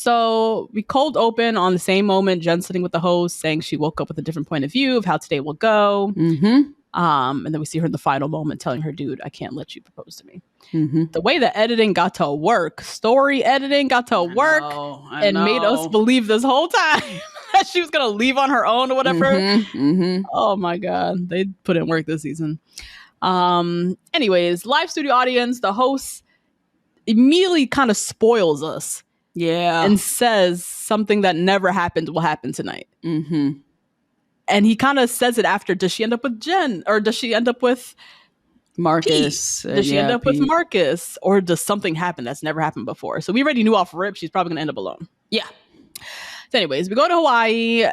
So we cold open on the same moment. Jen sitting with the host saying she woke up with a different point of view of how today will go. Mm-hmm. And then we see her in the final moment telling her, dude, I can't let you propose to me. Mm-hmm. The way the editing got to work, story editing got to work and made us believe this whole time that she was going to leave on her own or whatever. Mm-hmm. Mm-hmm. Oh my God. They put in work this season. Anyways, live studio audience, the host immediately kind of spoils us. Yeah. And says something that never happened will happen tonight. Mm-hmm. And he kind of says it after, does she end up with Jen? Or does she end up with Marcus? Does she end up with Marcus? Or does something happen that's never happened before? So we already knew off rip she's probably going to end up alone. Yeah. So anyways, we go to Hawaii.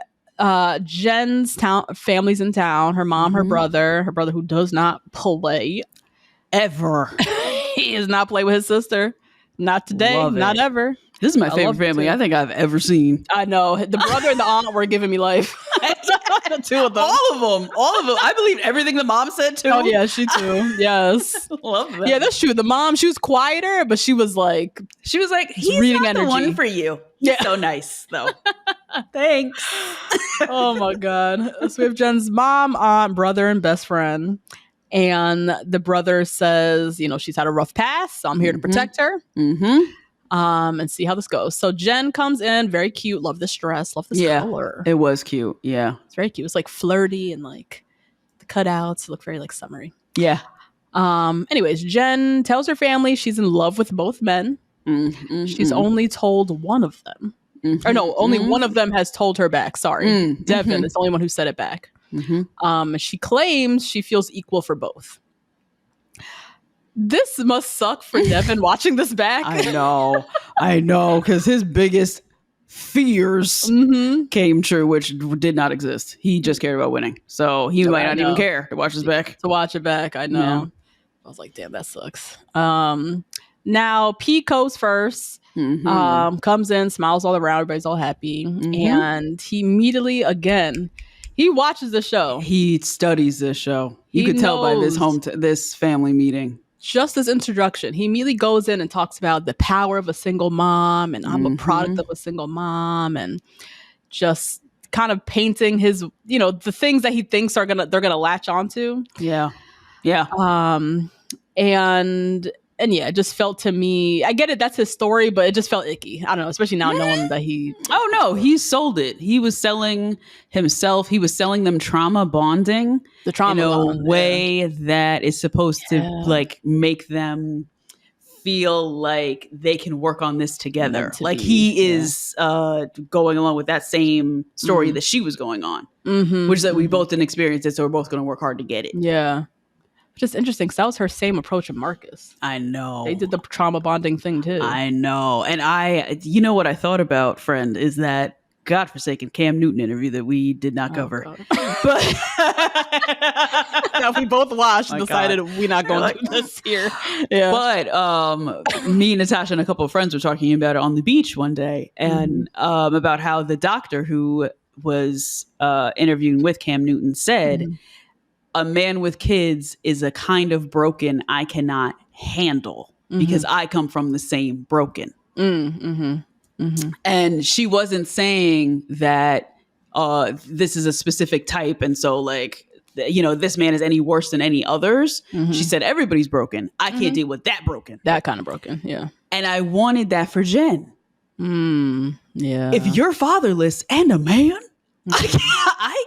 Jen's family's in town. Her mom, her brother who does not play. Ever. He does not play with his sister. Not today. Not ever. This is my favorite family I think I've ever seen. I know. The brother and the aunt were giving me life. The two of them. All of them. I believe everything the mom said too. Oh yeah, she too. Yes. Love that. Yeah, that's true. The mom, she was quieter, but she was like, he's reading not energy. The one for you. Yeah. So nice though. Thanks. Oh my God. So we have Jen's mom, aunt, brother, and best friend. And the brother says, she's had a rough past, so I'm here to protect her. Mm-hmm. And see how this goes. So Jen comes in, very cute. Love this dress. Love this color. It was cute. Yeah. It's very cute. It's like flirty and like the cutouts look very like summery. Yeah. Anyways, Jen tells her family she's in love with both men. Mm-hmm. She's only told one of them. Mm-hmm. Or no, only one of them has told her back. Sorry. Mm-hmm. Devin is the only one who said it back. Mm-hmm. She claims she feels equal for both. This must suck for Devin watching this back. I know, because his biggest fears came true, which did not exist. He just cared about winning. So he might not even care to watch this back. To watch it back, I know. Yeah. I was like, damn, that sucks. Now, P goes first, comes in, smiles all around, everybody's all happy. And he immediately, again, he watches the show. He studies this show. You could tell by this family meeting. Just as introduction, he immediately goes in and talks about the power of a single mom, and I'm a product of a single mom, and just kind of painting his, the things that he thinks they're gonna latch onto. Yeah. And yeah, it just felt to me, I get it, that's his story, but it just felt icky. I don't know, especially now knowing that he... Oh no, he sold it. He was selling himself. He was selling them trauma bonding. The trauma in a bond, way that is supposed to like make them feel like they can work on this together. Like he is going along with that same story that she was going on, which is that we both didn't experience it, so we're both going to work hard to get it. Yeah. Just interesting, because that was her same approach of Marcus. I know. They did the trauma bonding thing too. I know. And what I thought about, friend, is that godforsaken Cam Newton interview that we did not cover. But now we both watched and decided we're not going to do this here. Yeah. But me, Natasha, and a couple of friends were talking about it on the beach one day, and about how the doctor who was interviewing with Cam Newton said, a man with kids is a kind of broken I cannot handle because I come from the same broken. And she wasn't saying that this is a specific type. And so like, this man is any worse than any others. She said, everybody's broken. I can't deal with that broken. That kind of broken. Yeah. And I wanted that for Jen. Yeah. If you're fatherless and a man,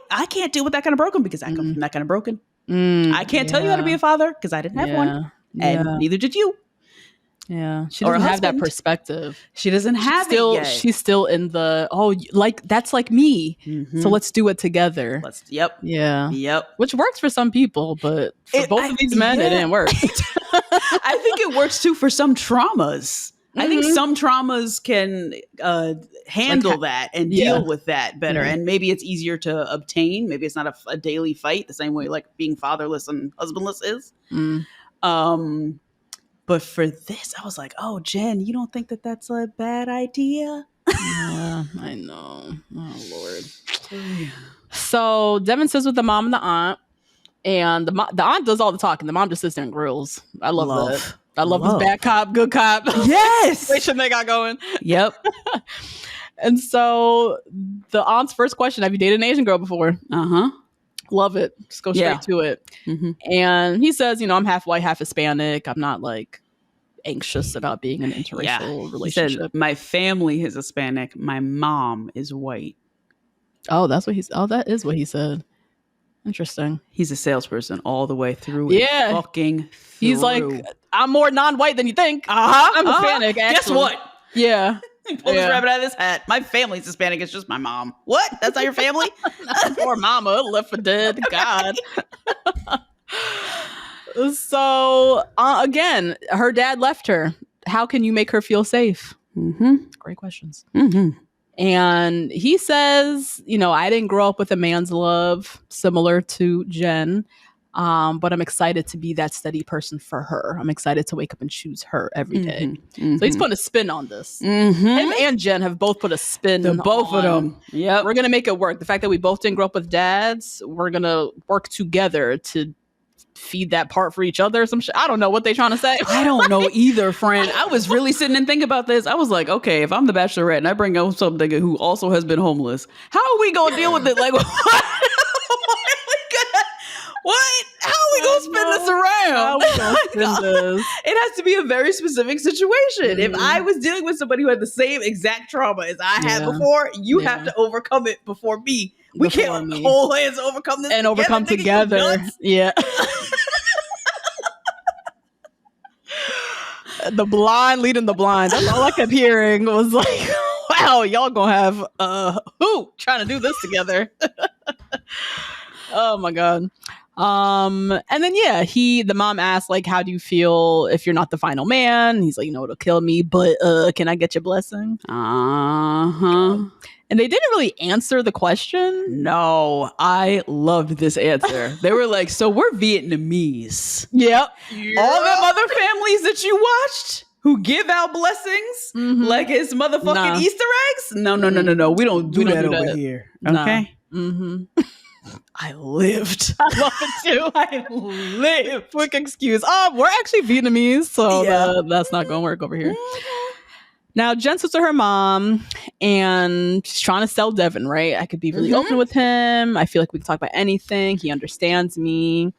I can't deal with that kind of broken because I come from that kind of broken. I can't tell you how to be a father because I didn't have one, and neither did you. Yeah, she doesn't have that perspective. She doesn't have it yet. She's still in the that's like me. So let's do it together. Yep. Which works for some people, but for both of these men, it didn't work. I think it works too for some traumas. I think some traumas can handle that and deal with that better. And maybe it's easier to obtain. Maybe it's not a daily fight the same way like being fatherless and husbandless is. But for this, I was like, oh, Jen, you don't think that that's a bad idea? Yeah, I know. Oh, Lord. So Devin sits with the mom and the aunt. And the aunt does all the talking. The mom just sits there and grills. I love that. I love this bad cop, good cop. Yes. situation they got going. Yep. And so the aunt's first question, have you dated an Asian girl before? Love it. Just go straight to it. And he says, I'm half white, half Hispanic. I'm not like anxious about being in an interracial relationship. He said, my family is Hispanic. My mom is white. Oh, that is what he said. Interesting. He's a salesperson all the way through. Yeah. Fucking He's like, I'm more non-white than you think. I'm Hispanic, actually. Guess what? Yeah. He pulled his rabbit out of his hat. My family's Hispanic. It's just my mom. What? That's not your family? Poor mama left for dead. God. So, again, her dad left her. How can you make her feel safe? Great questions. And he says, I didn't grow up with a man's love similar to Jen, but I'm excited to be that steady person for her. I'm excited to wake up and choose her every day. So he's putting a spin on this. Him and Jen have both put a spin on both of them. Yep. We're going to make it work. The fact that we both didn't grow up with dads, we're going to work together to feed that part for each other or some shit. I don't know what they're trying to say. I don't know either, friend. I was really sitting and thinking about this. I was like, okay, if I'm the Bachelorette and I bring out something who also has been homeless, how are we gonna deal with it? Like, what? How are we gonna spin this around? It has to be a very specific situation. If I was dealing with somebody who had the same exact trauma as I had before, you have to overcome it before me. We can't hold hands overcome this and overcome together. Yeah. The blind leading the blind. That's all I kept hearing was like, wow, y'all gonna have who trying to do this together. Oh my God. And then the mom asked, like, how do you feel if you're not the final man? He's like, it'll kill me, but can I get your blessing? And they didn't really answer the question. No, I loved this answer. They were like, so we're Vietnamese. Yep. All them other families that you watched who give out blessings like it's motherfucking Easter eggs? No. We don't do that over here. Okay? I lived. I love it too. I lived. Quick excuse. We're actually Vietnamese, so that's not going to work over here. Now, Jen sits with her mom, and she's trying to sell Devin, right? I could be really open with him. I feel like we can talk about anything. He understands me.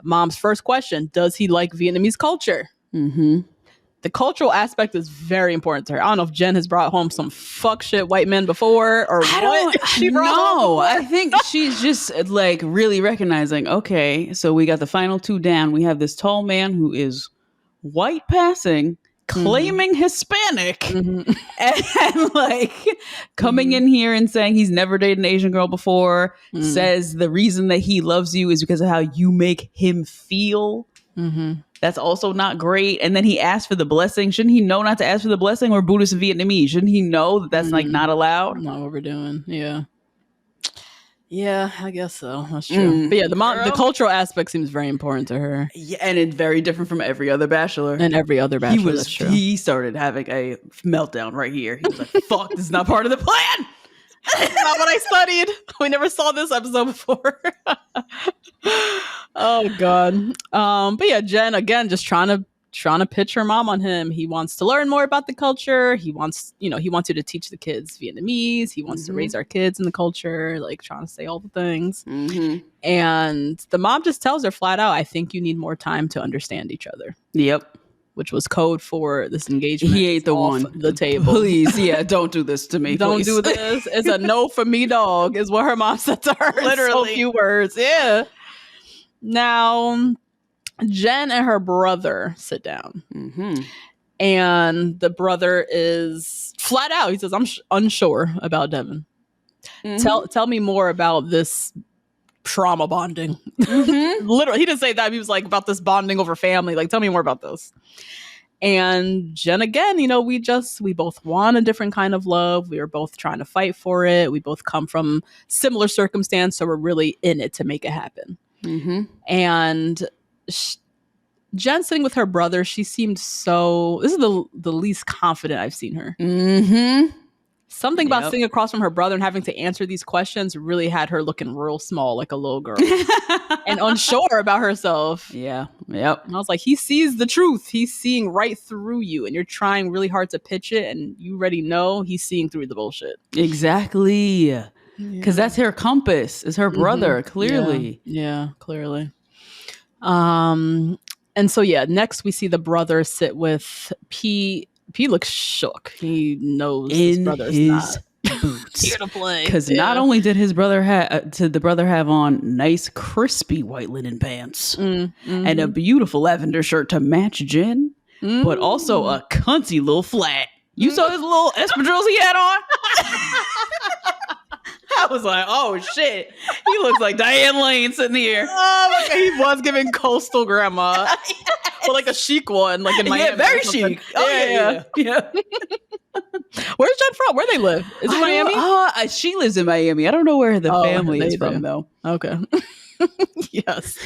Mom's first question, does he like Vietnamese culture? The cultural aspect is very important to her. I don't know if Jen has brought home some fuck shit white men before or what she brought home. I think she's just like really recognizing, okay, so we got the final two down. We have this tall man who is white passing, claiming Hispanic, and like coming in here and saying he's never dated an Asian girl before, says the reason that he loves you is because of how you make him feel. That's also not great. And then he asked for the blessing. Shouldn't he know not to ask for the blessing? Or Buddhist and Vietnamese? Shouldn't he know that that's like not allowed? Not what we're doing. Yeah, I guess so. That's true. But the cultural aspect seems very important to her. Yeah, and it's very different from every other bachelor. That's true. He started having a meltdown right here. He was like, fuck, this is not part of the plan. Not what I studied. We never saw this episode before. Oh God. But Jen again just trying to pitch her mom on him. He wants to learn more about the culture. He wants you to teach the kids Vietnamese. He wants to raise our kids in the culture, like trying to say all the things. And the mom just tells her flat out, I think you need more time to understand each other. Yep. Which was code for this engagement. He ain't the one. The table. Please, don't do this to me. Don't do this. It's a no for me, dog, is what her mom said to her. Literally. In so few words. Yeah. Now, Jen and her brother sit down. And the brother is flat out. He says, I'm unsure about Devin. Tell me more about this trauma bonding. Literally, he didn't say that. He was like, about this bonding over family. Like, tell me more about this. And Jen, again, we both want a different kind of love. We are both trying to fight for it. We both come from similar circumstance, so we're really in it to make it happen. And Jen sitting with her brother, she seemed this is the least confident I've seen her. Something about sitting across from her brother and having to answer these questions really had her looking real small, like a little girl, and unsure about herself. Yeah. Yep. And I was like, he sees the truth. He's seeing right through you, and you're trying really hard to pitch it, and you already know he's seeing through the bullshit. Exactly. Because that's her compass, is her brother, clearly. Yeah, clearly. And so, next we see the brother sit with P. P looks shook. He knows his brother's not boots here to play. Because not only did his brother have on nice crispy white linen pants and a beautiful lavender shirt to match Jen, but also a cunty little flat. You saw his little espadrilles he had on? I was like, oh shit. He looks like Diane Lane sitting here. Oh my God, he was giving coastal grandma. Yes. Or like a chic one, like in Miami. Yeah, very chic. Oh yeah. Where's Jen from? Where they live? Is it Miami? She lives in Miami. I don't know where the family is from though. Okay. Yes.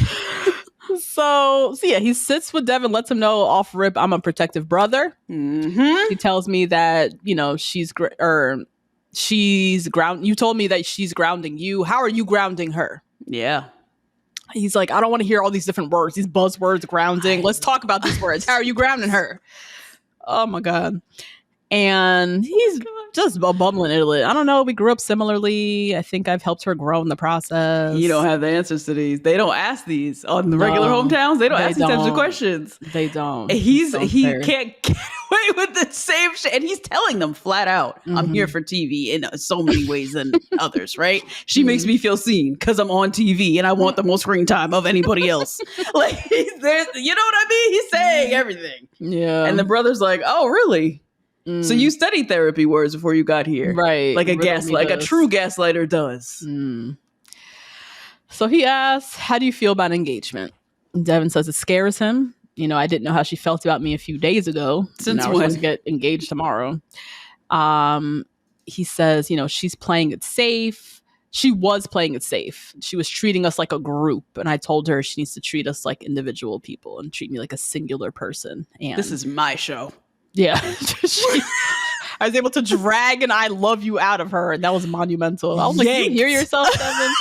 So he sits with Devin, lets him know off rip, I'm a protective brother. He tells me that, she's ground. You told me that she's grounding you. How are you grounding her? Yeah. He's like, I don't want to hear all these different words, these buzzwords, grounding. Let's talk about these words. How are you grounding her? Oh my God. And he's just a bumbling idiot. I don't know. We grew up similarly. I think I've helped her grow in the process. You don't have the answers to these. They don't ask these on the regular hometowns. They don't ask these types of questions. They don't. He can't get away with the same shit. And he's telling them flat out, I'm here for TV in so many ways than others, right? She makes me feel seen because I'm on TV and I want the most screen time of anybody else. Like, you know what I mean? He's saying everything. Yeah. And the brother's like, oh, really? So you studied therapy words before you got here, right? Like a true gaslighter does. So he asks, "How do you feel about engagement?" And Devin says it scares him. I didn't know how she felt about me a few days ago. Since we're supposed to get engaged tomorrow. He says, she's playing it safe. She was playing it safe. She was treating us like a group, and I told her she needs to treat us like individual people and treat me like a singular person. And this is my show. Yeah. I was able to drag an I love you out of her, and that was monumental. I was like, you hear yourself, Devin?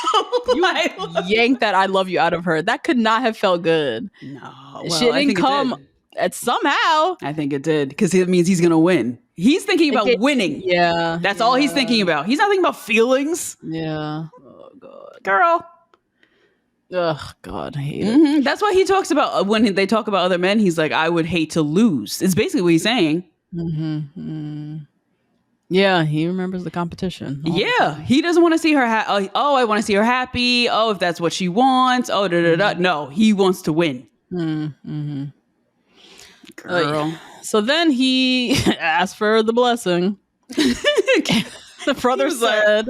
You yanked that I love you out of her. That could not have felt good. No. She didn't come at somehow. I think it did, because it means he's going to win. He's thinking about winning. Yeah. That's all he's thinking about. He's not thinking about feelings. Yeah. Oh, God. Girl. Ugh, God, I hate it. That's why he talks about, when they talk about other men, he's like, I would hate to lose. It's basically what he's saying. Yeah, he remembers the competition. Yeah, he doesn't want to see her. I want to see her happy. Oh, if that's what she wants. Oh, No, he wants to win. Girl. So then he asked for the blessing. The brother said,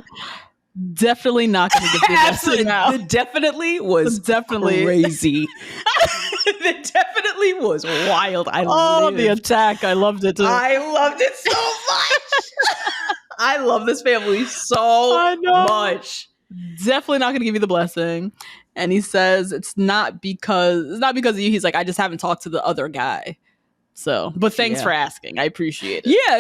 definitely not going to give you that now. The definitely was crazy. The definitely was wild. The attack. I loved it too. I loved it so much. I love this family so much. Definitely not going to give you the blessing. And he says it's not because of you. He's like, I just haven't talked to the other guy. So, but thanks for asking. I appreciate it. Yeah, I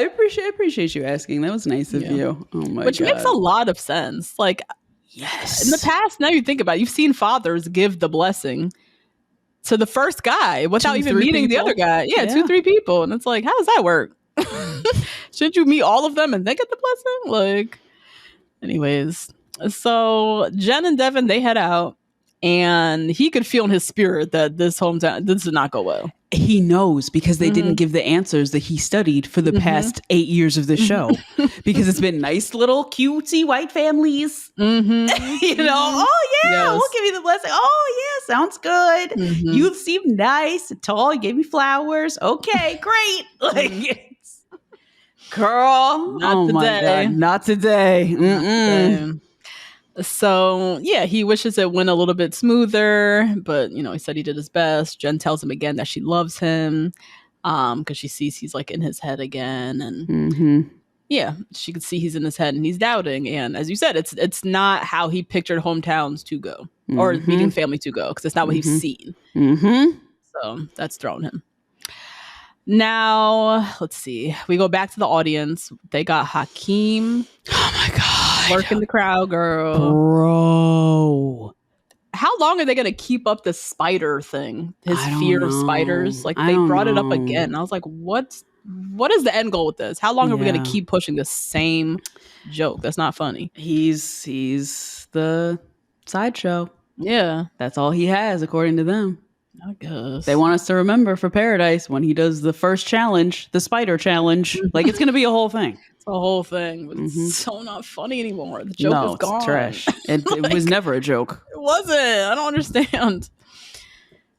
appreciate you asking. That was nice of you. Oh my God. Which makes a lot of sense. Like, yes. In the past, now you think about it, you've seen fathers give the blessing to the first guy without even meeting the other guy. Yeah, 2-3 people. And it's like, how does that work? Shouldn't you meet all of them and then get the blessing? Like, anyways. So Jen and Devin, they head out, and he could feel in his spirit that this did not go well. He knows, because they didn't give the answers that he studied for the past 8 years of the show. Because it's been nice little cutesy white families. Oh yeah, we'll give you the blessing. Oh yeah, sounds good. You seem nice and tall. You gave me flowers. Okay, great. Like, girl, not today. My God, not today. So he wishes it went a little bit smoother, but he said he did his best. Jen tells him again that she loves him, because she sees he's like in his head again, and she could see he's in his head and he's doubting. And as you said, it's not how he pictured hometowns to go or meeting family to go, because it's not what he's seen. So that's thrown him. Now, let's see. We go back to the audience. They got Hakeem. Oh my God. Lurking the crowd, girl. Bro. How long are they going to keep up the spider thing? His fear of spiders? Like, they brought it up again. I was like, what is the end goal with this? How long are we going to keep pushing the same joke? That's not funny. He's the sideshow. Yeah. That's all he has, according to them. I guess. They want us to remember for Paradise when he does the first challenge, the spider challenge. Like, it's going to be a whole thing. It's a whole thing. But it's so not funny anymore. The joke is gone. It's trash. It was never a joke. It wasn't. I don't understand.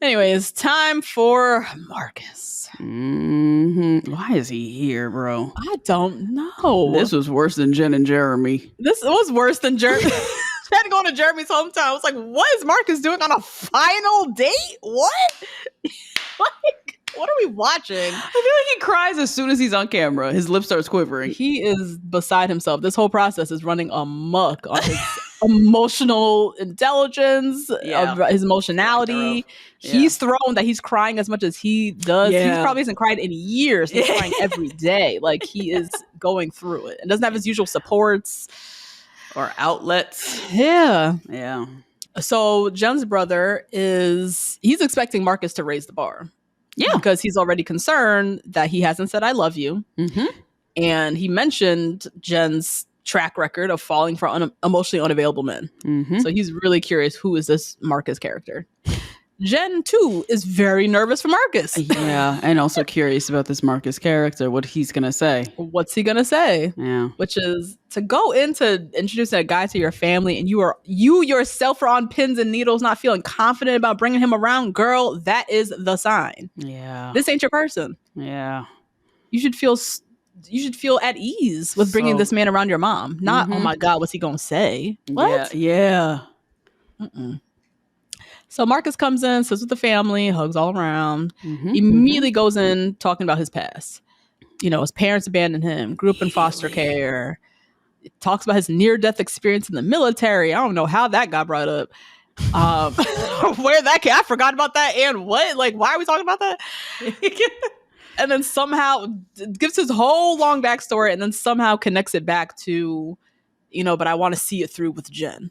Anyways, time for Marcus. Why is he here, bro? I don't know. This was worse than Jen and Jeremy. This was worse than Jeremy. I had to go to Jeremy's hometown. I was like, what is Marcus doing on a final date? What? Like, what are we watching? I feel like he cries as soon as he's on camera. His lip starts quivering. He is beside himself. This whole process is running amok on his emotional intelligence, his emotionality. He's thrown that he's crying as much as he does. He probably hasn't cried in years. He's crying every day. Like, he is going through it and doesn't have his usual supports or outlets. Yeah. So Jen's brother he's expecting Marcus to raise the bar. Yeah. Because he's already concerned that he hasn't said I love you. And he mentioned Jen's track record of falling for emotionally unavailable men. So he's really curious, who is this Marcus character? Jen, too, is very nervous for Marcus. Yeah, and also curious about this Marcus character, what he's going to say. What's he going to say? Yeah. Which is to go into introducing a guy to your family and you yourself are on pins and needles, not feeling confident about bringing him around. Girl, that is the sign. Yeah. This ain't your person. Yeah. You should feel at ease with bringing this man around your mom. Not, oh my God, what's he going to say? What? Yeah. So Marcus comes in, sits with the family, hugs all around, immediately goes in talking about his past. You know, his parents abandoned him, grew up in foster care. Talks about his near-death experience in the military. I don't know how that got brought up. Where that came, I forgot about that. And what? Like, why are we talking about that? And then somehow gives his whole long backstory and then somehow connects it back to, but I want to see it through with Jen.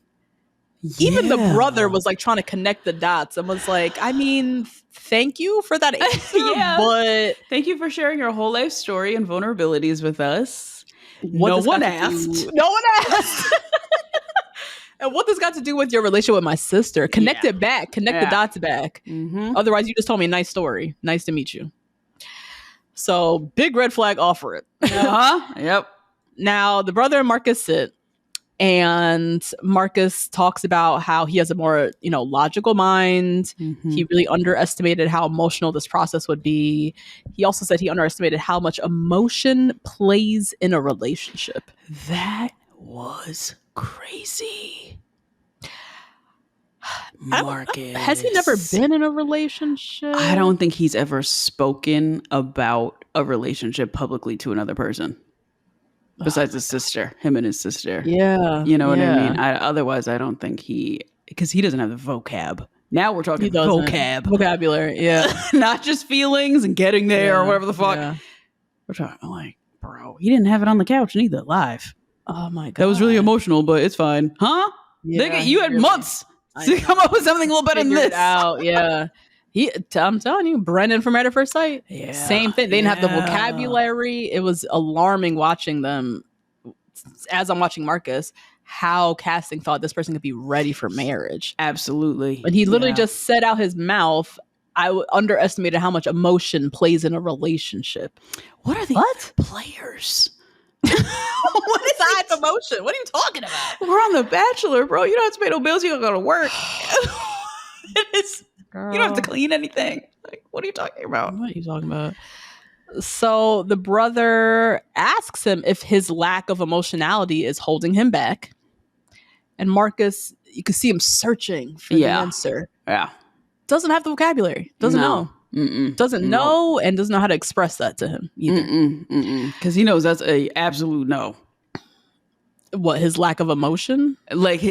Even the brother was like trying to connect the dots and was like, I mean, thank you for that answer, but thank you for sharing your whole life story and vulnerabilities with us. No one asked. And what this got to do with your relationship with my sister? Connect it back. Connect the dots back. Otherwise, you just told me a nice story. Nice to meet you. So, big red flag off for it. Yep. Now, the brother and Marcus sit. And Marcus talks about how he has a more, logical mind. He really underestimated how emotional this process would be. He also said he underestimated how much emotion plays in a relationship. That was crazy. Marcus. Has he never been in a relationship? I don't think he's ever spoken about a relationship publicly to another person. Besides his sister, him and his sister. Yeah. You know what I mean? Otherwise, I don't think because he doesn't have the vocab. Now we're talking vocabulary. Yeah. Not just feelings and getting there or whatever the fuck. Yeah. We're talking like, bro, he didn't have it on the couch neither, live. Oh my God. That was really emotional, but it's fine. Huh? Yeah, you had months to come up with something a little better than this. Yeah. I'm telling you, Brendan from At First Sight. Yeah, same thing. They didn't have the vocabulary. It was alarming watching them as I'm watching Marcus, how casting thought this person could be ready for marriage. Absolutely. But he literally just said out his mouth, I underestimated how much emotion plays in a relationship. What are these players? What is that emotion? What are you talking about? We're on The Bachelor, bro. You don't have to pay no bills. You don't go to work. It is. Girl. You don't have to clean anything. Like, what are you talking about? What are you talking about? So the brother asks him if his lack of emotionality is holding him back. And Marcus, you can see him searching for the answer. Yeah. Doesn't have the vocabulary. Doesn't know. Doesn't know and doesn't know how to express that to him either. Because he knows that's a absolute no. What, his lack of emotion? Like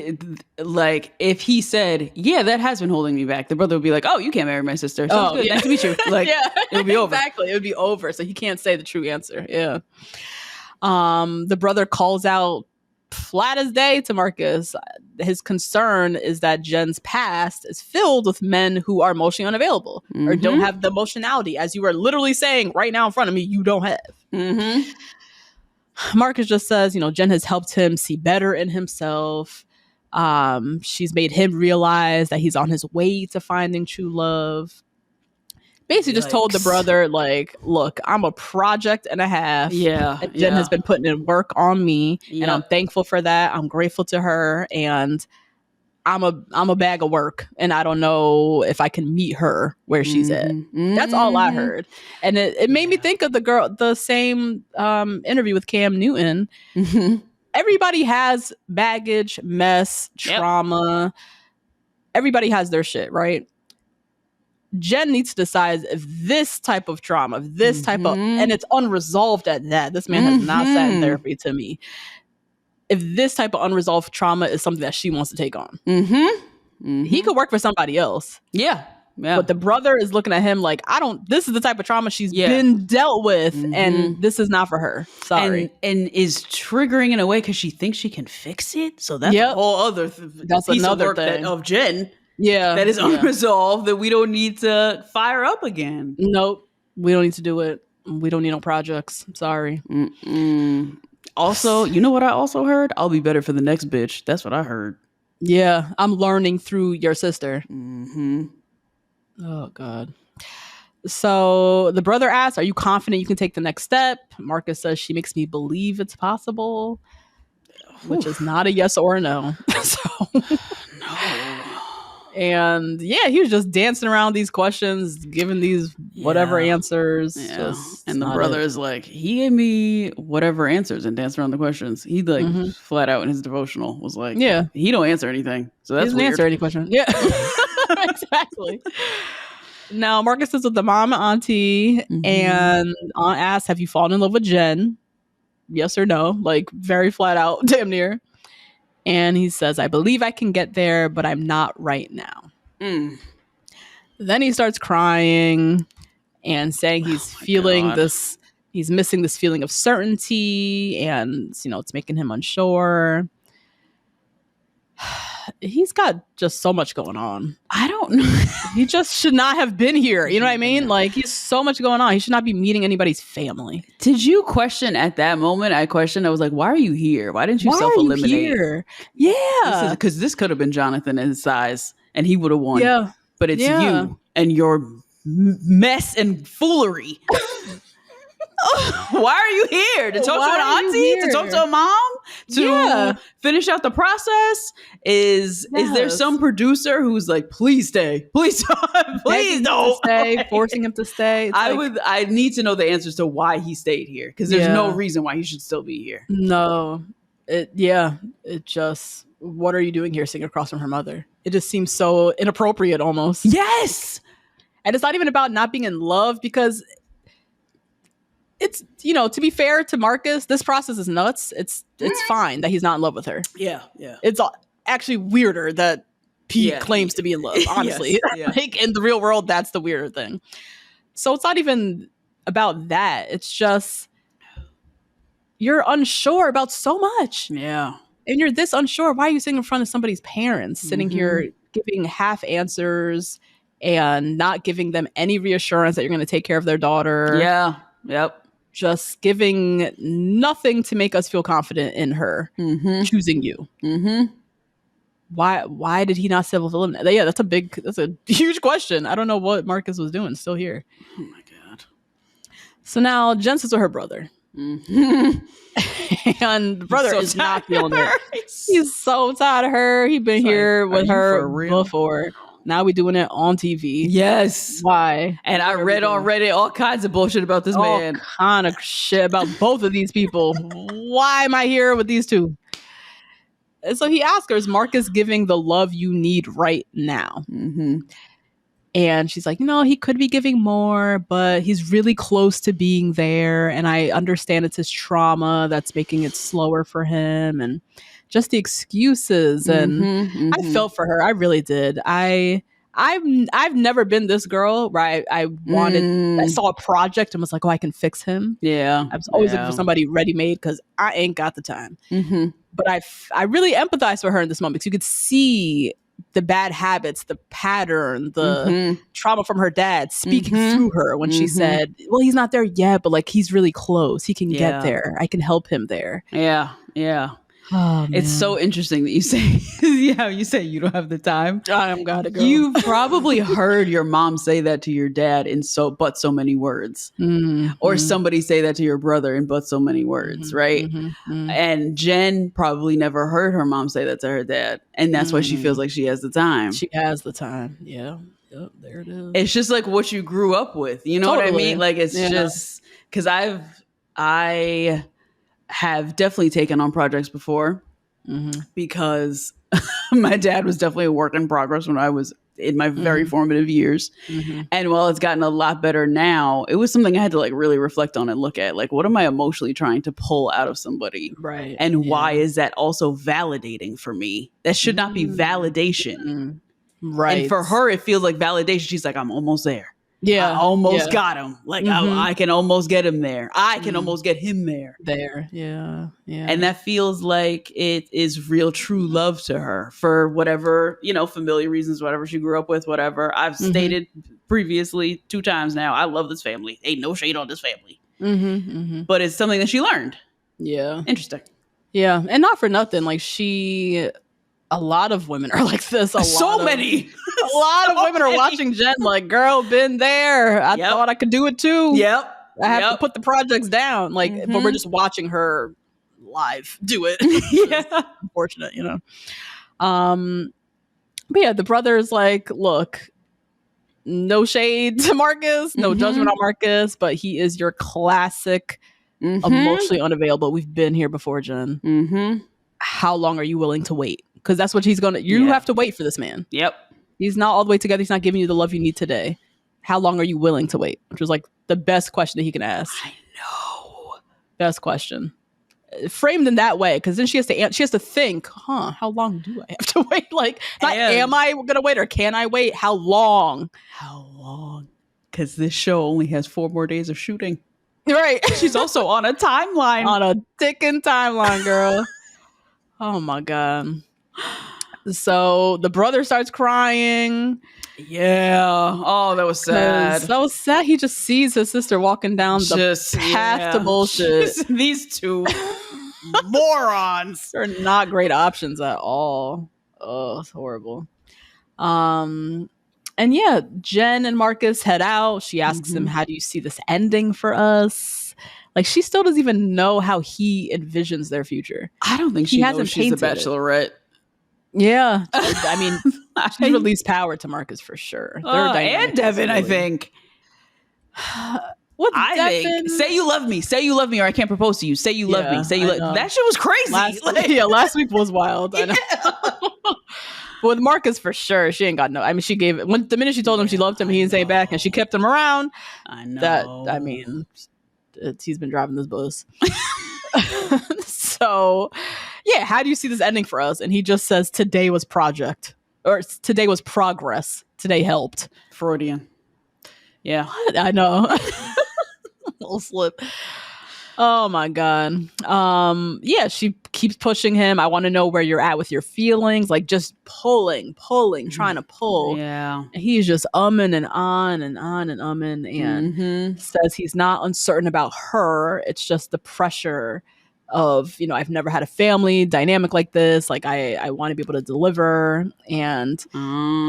if he said, yeah, that has been holding me back, the brother would be like, oh, you can't marry my sister. Sounds good. Yeah. Nice to meet you. Like, it would be over. Exactly. It would be over. So he can't say the true answer. Yeah. The brother calls out flat as day to Marcus. His concern is that Jen's past is filled with men who are emotionally unavailable or don't have the emotionality, as you are literally saying right now in front of me, you don't have. Marcus just says, Jen has helped him see better in himself. She's made him realize that he's on his way to finding true love. Basically just told the brother, like, look, I'm a project and a half. Yeah. And Jen has been putting in work on me. And I'm thankful for that. I'm grateful to her. And I'm a bag of work. And I don't know if I can meet her where she's at. That's all I heard. And it made me think of the same interview with Cam Newton. Everybody has baggage, mess, trauma. Everybody has their shit, right? Jen needs to decide if this type of trauma, if this type of, and it's unresolved at that. This man has not sat in therapy to me. If this type of unresolved trauma is something that she wants to take on, he could work for somebody else. Yeah. But the brother is looking at him like, this is the type of trauma she's been dealt with, and this is not for her. Sorry. And is triggering in a way because she thinks she can fix it. So that's a whole other that's piece another of work thing of Jen. Yeah. That is unresolved that we don't need to fire up again. Nope. We don't need to do it. We don't need no projects. Sorry. Also, you know what I also heard? I'll be better for the next bitch. That's what I heard. Yeah. I'm learning through your sister. Oh, God. So the brother asks, are you confident you can take the next step? Marcus says, she makes me believe it's possible, which is not a yes or a no. No. And he was just dancing around these questions, giving these whatever answers. And the brother is like, he gave me whatever answers and danced around the questions. He flat out in his devotional was like, he don't answer anything. So that's weird. Answer any question. Yeah, exactly. Now Marcus is with the mom and auntie, and Aunt asks, have you fallen in love with Jen? Yes or no? Like very flat out, damn near. And he says, I believe I can get there, but I'm not right now. Then he starts crying and saying he's feeling this, he's missing this feeling of certainty, and, it's making him unsure. He's got just so much going on. I don't know. He just should not have been here. You know what I mean? Like, he's so much going on. He should not be meeting anybody's family. Did you question at that moment? I was like, why are you here? Why didn't you self-eliminate? Here? Yeah. Because this could have been Jonathan in his size and he would have won. Yeah. But it's you and your mess and foolery. Why are you here? To talk to an auntie? To talk to a mom? To finish out the process? Is there some producer who's like, please stay. Please don't. Please don't. Stay, forcing him to stay. I need to know the answers to why he stayed here. Because there's no reason why he should still be here. No. It just, what are you doing here sitting across from her mother? It just seems so inappropriate almost. Yes. And it's not even about not being in love, because it's, to be fair to Marcus, this process is nuts. It's fine that he's not in love with her. Yeah. It's actually weirder that Pete claims to be in love, honestly. Like, in the real world, that's the weirder thing. So it's not even about that. It's just, you're unsure about so much. Yeah. And you're this unsure. Why are you sitting in front of somebody's parents, sitting here giving half answers and not giving them any reassurance that you're going to take care of their daughter? Yeah. Yep. Just giving nothing to make us feel confident in her choosing you. Why did he not self-eliminate? Yeah, that's a huge question. I don't know what Marcus was doing still here. Oh my God. So now Jen sits with her brother. And the brother is not feeling it. He's so tired of her. He's been here with her before. Now we doing it on TV. Yes. Why? And I read on Reddit all kinds of bullshit about this man. All kind of shit about both of these people. Why am I here with these two? And so he asked her, is Marcus giving the love you need right now? And she's like, he could be giving more, but he's really close to being there. And I understand it's his trauma that's making it slower for him, and just the excuses. And I felt for her. I really did. I've never been this girl where I saw a project and was like, oh, I can fix him. Yeah. I was always looking for somebody ready-made because I ain't got the time. But I really empathize with her in this moment because you could see the bad habits, the pattern, the trauma from her dad speaking through her when she said, well, he's not there yet, but like he's really close. He can get there. I can help him there. Yeah. Yeah. Oh, it's so interesting that you say, you say you don't have the time. I'm gotta go. You've probably heard your mom say that to your dad in so many words, or somebody say that to your brother in but so many words, right? And Jen probably never heard her mom say that to her dad, and that's why she feels like she has the time. She has the time. Yeah. Yep, there it is. It's just like what you grew up with. You know what I mean? Like it's just because I have definitely taken on projects before because my dad was definitely a work in progress when I was in my very formative years. And while it's gotten a lot better now, it was something I had to like really reflect on and look at. Like, what am I emotionally trying to pull out of somebody? Right. And why is that also validating for me? That should not be validation. Right. And for her, it feels like validation. She's like, I'm almost there. Yeah. I almost got him. Like I can almost get him there. I can almost get him there. Yeah. Yeah. And that feels like it is real true love to her for whatever, familiar reasons, whatever she grew up with, whatever. I've stated previously 2 times now, I love this family. Ain't no shade on this family. But it's something that she learned. Yeah. Interesting. Yeah. And not for nothing. Like a lot of women are like this. Many. A lot of women are watching Jen like, girl, been there. I thought I could do it too. Yep. I have to put the projects down. Like, but we're just watching her live do it. Yeah. Unfortunate, But yeah, the brother is like, look, no shade to Marcus, no judgment on Marcus, but he is your classic emotionally unavailable. We've been here before, Jen. How long are you willing to wait? Because that's what he's you have to wait for this man. Yep. He's not all the way together. He's not giving you the love you need today. How long are you willing to wait? Which was like the best question that he can ask. I know. Best question. Framed in that way, because then she has to think, how long do I have to wait? Like, not am I gonna wait or can I wait? How long? Because this show only has 4 more days of shooting. Right. She's also on a timeline. On a ticking timeline, girl. Oh my God. So the brother starts crying. Yeah. Oh, that was sad. So sad. He just sees his sister walking down the path to bullshit. These 2 morons. They're not great options at all. Oh, it's horrible. And yeah, Jen and Marcus head out. She asks him, how do you see this ending for us? Like, she still doesn't even know how he envisions their future. I don't think she knows she's a Bachelorette. Yeah. I mean, she released power to Marcus for sure. And Devin, I think. What's Devin? Think, say you love me. Say you love me or I can't propose to you. Say you love me. Say you love me. That shit was crazy. Last week was wild. I know. But with Marcus, for sure, she ain't got no. I mean, she gave it. The minute she told him she loved him, he didn't say it back, and she kept him around. I know. He's been driving this bus. So, yeah, how do you see this ending for us? And he just says, today was project. Or today was progress. Today helped. Freudian. Yeah. What? I know. Little slip. Oh my God. Yeah, she keeps pushing him. I want to know where you're at with your feelings. Like, just pulling, trying to pull. Yeah. And he's just umming and on and and says he's not uncertain about her. It's just the pressure of, I've never had a family dynamic like this. Like, I want to be able to deliver, and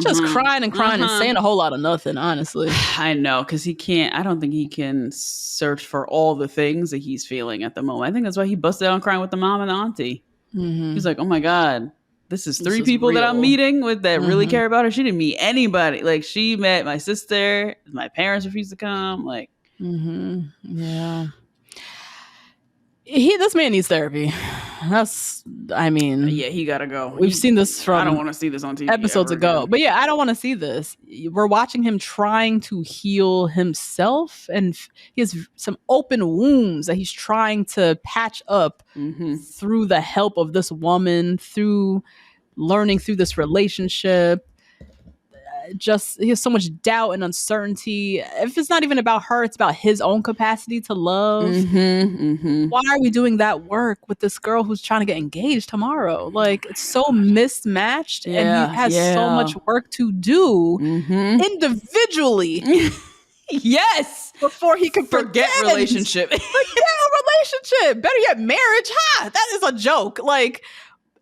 just crying and saying a whole lot of nothing, honestly. I know, because I don't think he can search for all the things that he's feeling at the moment. I think that's why he busted out crying with the mom and the auntie. He's like, oh my God, this is 3 people real. That I'm meeting with that really care about her. She didn't meet anybody. Like, she met my sister. My parents refused to come. Like, yeah. This man needs therapy. Yeah, he gotta go. We've seen this from. I don't want to see this on TV episodes ago, again. but yeah, I don't want to see this. We're watching him trying to heal himself, and he has some open wounds that he's trying to patch up through the help of this woman, through learning through this relationship. He has so much doubt and uncertainty. If it's not even about her, it's about his own capacity to love. Why are we doing that work with this girl who's trying to get engaged tomorrow? Like, it's so mismatched, and he has so much work to do individually. Yes, before he can forget relationship. Forget a relationship. Better yet, marriage. That is a joke. Like,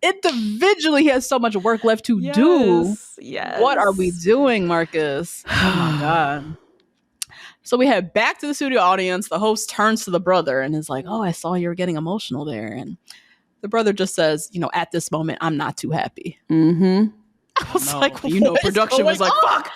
individually, he has so much work left to do. Yes. What are we doing, Marcus? Oh my God. So we head back to the studio audience. The host turns to the brother and is like, "Oh, I saw you were getting emotional there." And the brother just says, "At this moment, I'm not too happy." I was like, production was like, fuck.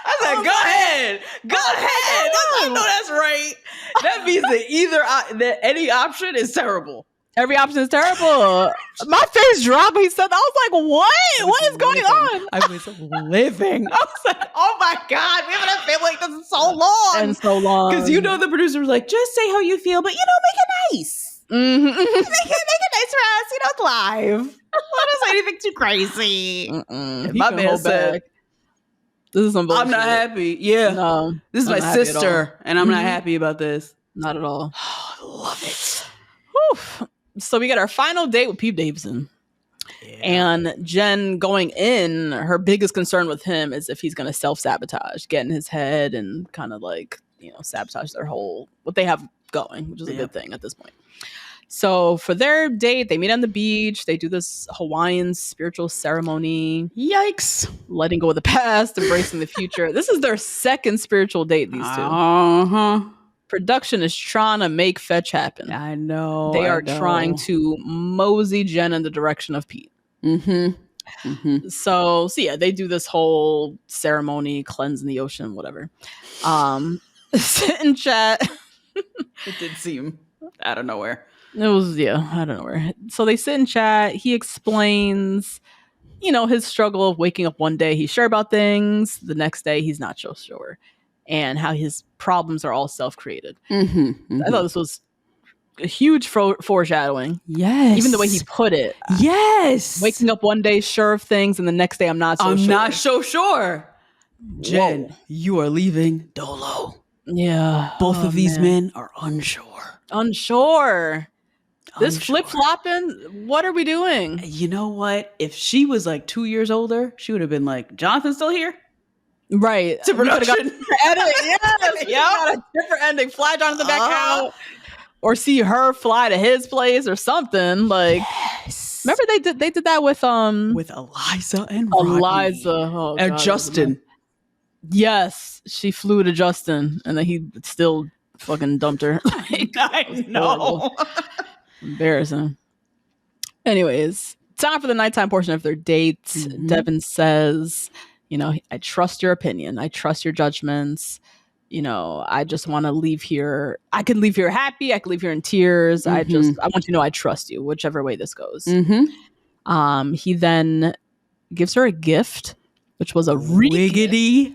I said, go ahead. I know that's right. That means that any option is terrible. Every option is terrible. My face dropped when he said that. I was like, what? What is going on? I was living. I was like, oh my God, we haven't had family like this in so long. And so long. Because the producer was like, just say how you feel, but make it nice. Make it nice for us. It's live. Don't say anything too crazy. My man said, this is some bullshit. I'm not happy. Yeah. No. This is my sister, and I'm not happy about this. Not at all. I love it. Whew. So we get our final date with Pete Davidson. Yeah. And Jen going in, her biggest concern with him is if he's going to self-sabotage, get in his head and kind of sabotage what they have going, which is a good thing at this point. So for their date, they meet on the beach. They do this Hawaiian spiritual ceremony. Yikes. Letting go of the past, embracing the future. This is their second spiritual date, these two. Production is trying to make fetch happen. I know. They are trying to mosey Jen in the direction of Pete. So yeah, they do this whole ceremony, cleansing the ocean, whatever. Sit and chat. It did seem out of nowhere. It was, I don't know. So they sit and chat. He explains, his struggle of waking up one day, he's sure about things. The next day, he's not so sure. And how his problems are all self-created. I thought this was a huge foreshadowing. Yes. Even the way he put it. Yes. Waking up one day, sure of things, and the next day, I'm not so sure. Jen, you are leaving Dolo. Yeah. Both of these men are unsure. This flip-flopping, what are we doing? You know what? If she was like 2 years older, she would have been like, Jonathan's still here? Right. To production. Yes. Got a different ending. Fly Jonathan back out. Or see her fly to his place or something. Like, remember they did that with Eliza and Rodney. And Justin. Yes. She flew to Justin and then he still fucking dumped her. I know. Embarrassing. Anyways, time for the nighttime portion of their date. Devin says, I trust your opinion. I trust your judgments. I just want to leave here. I can leave here happy. I can leave here in tears. I want you to know I trust you, whichever way this goes. He then gives her a gift, which was a wiggity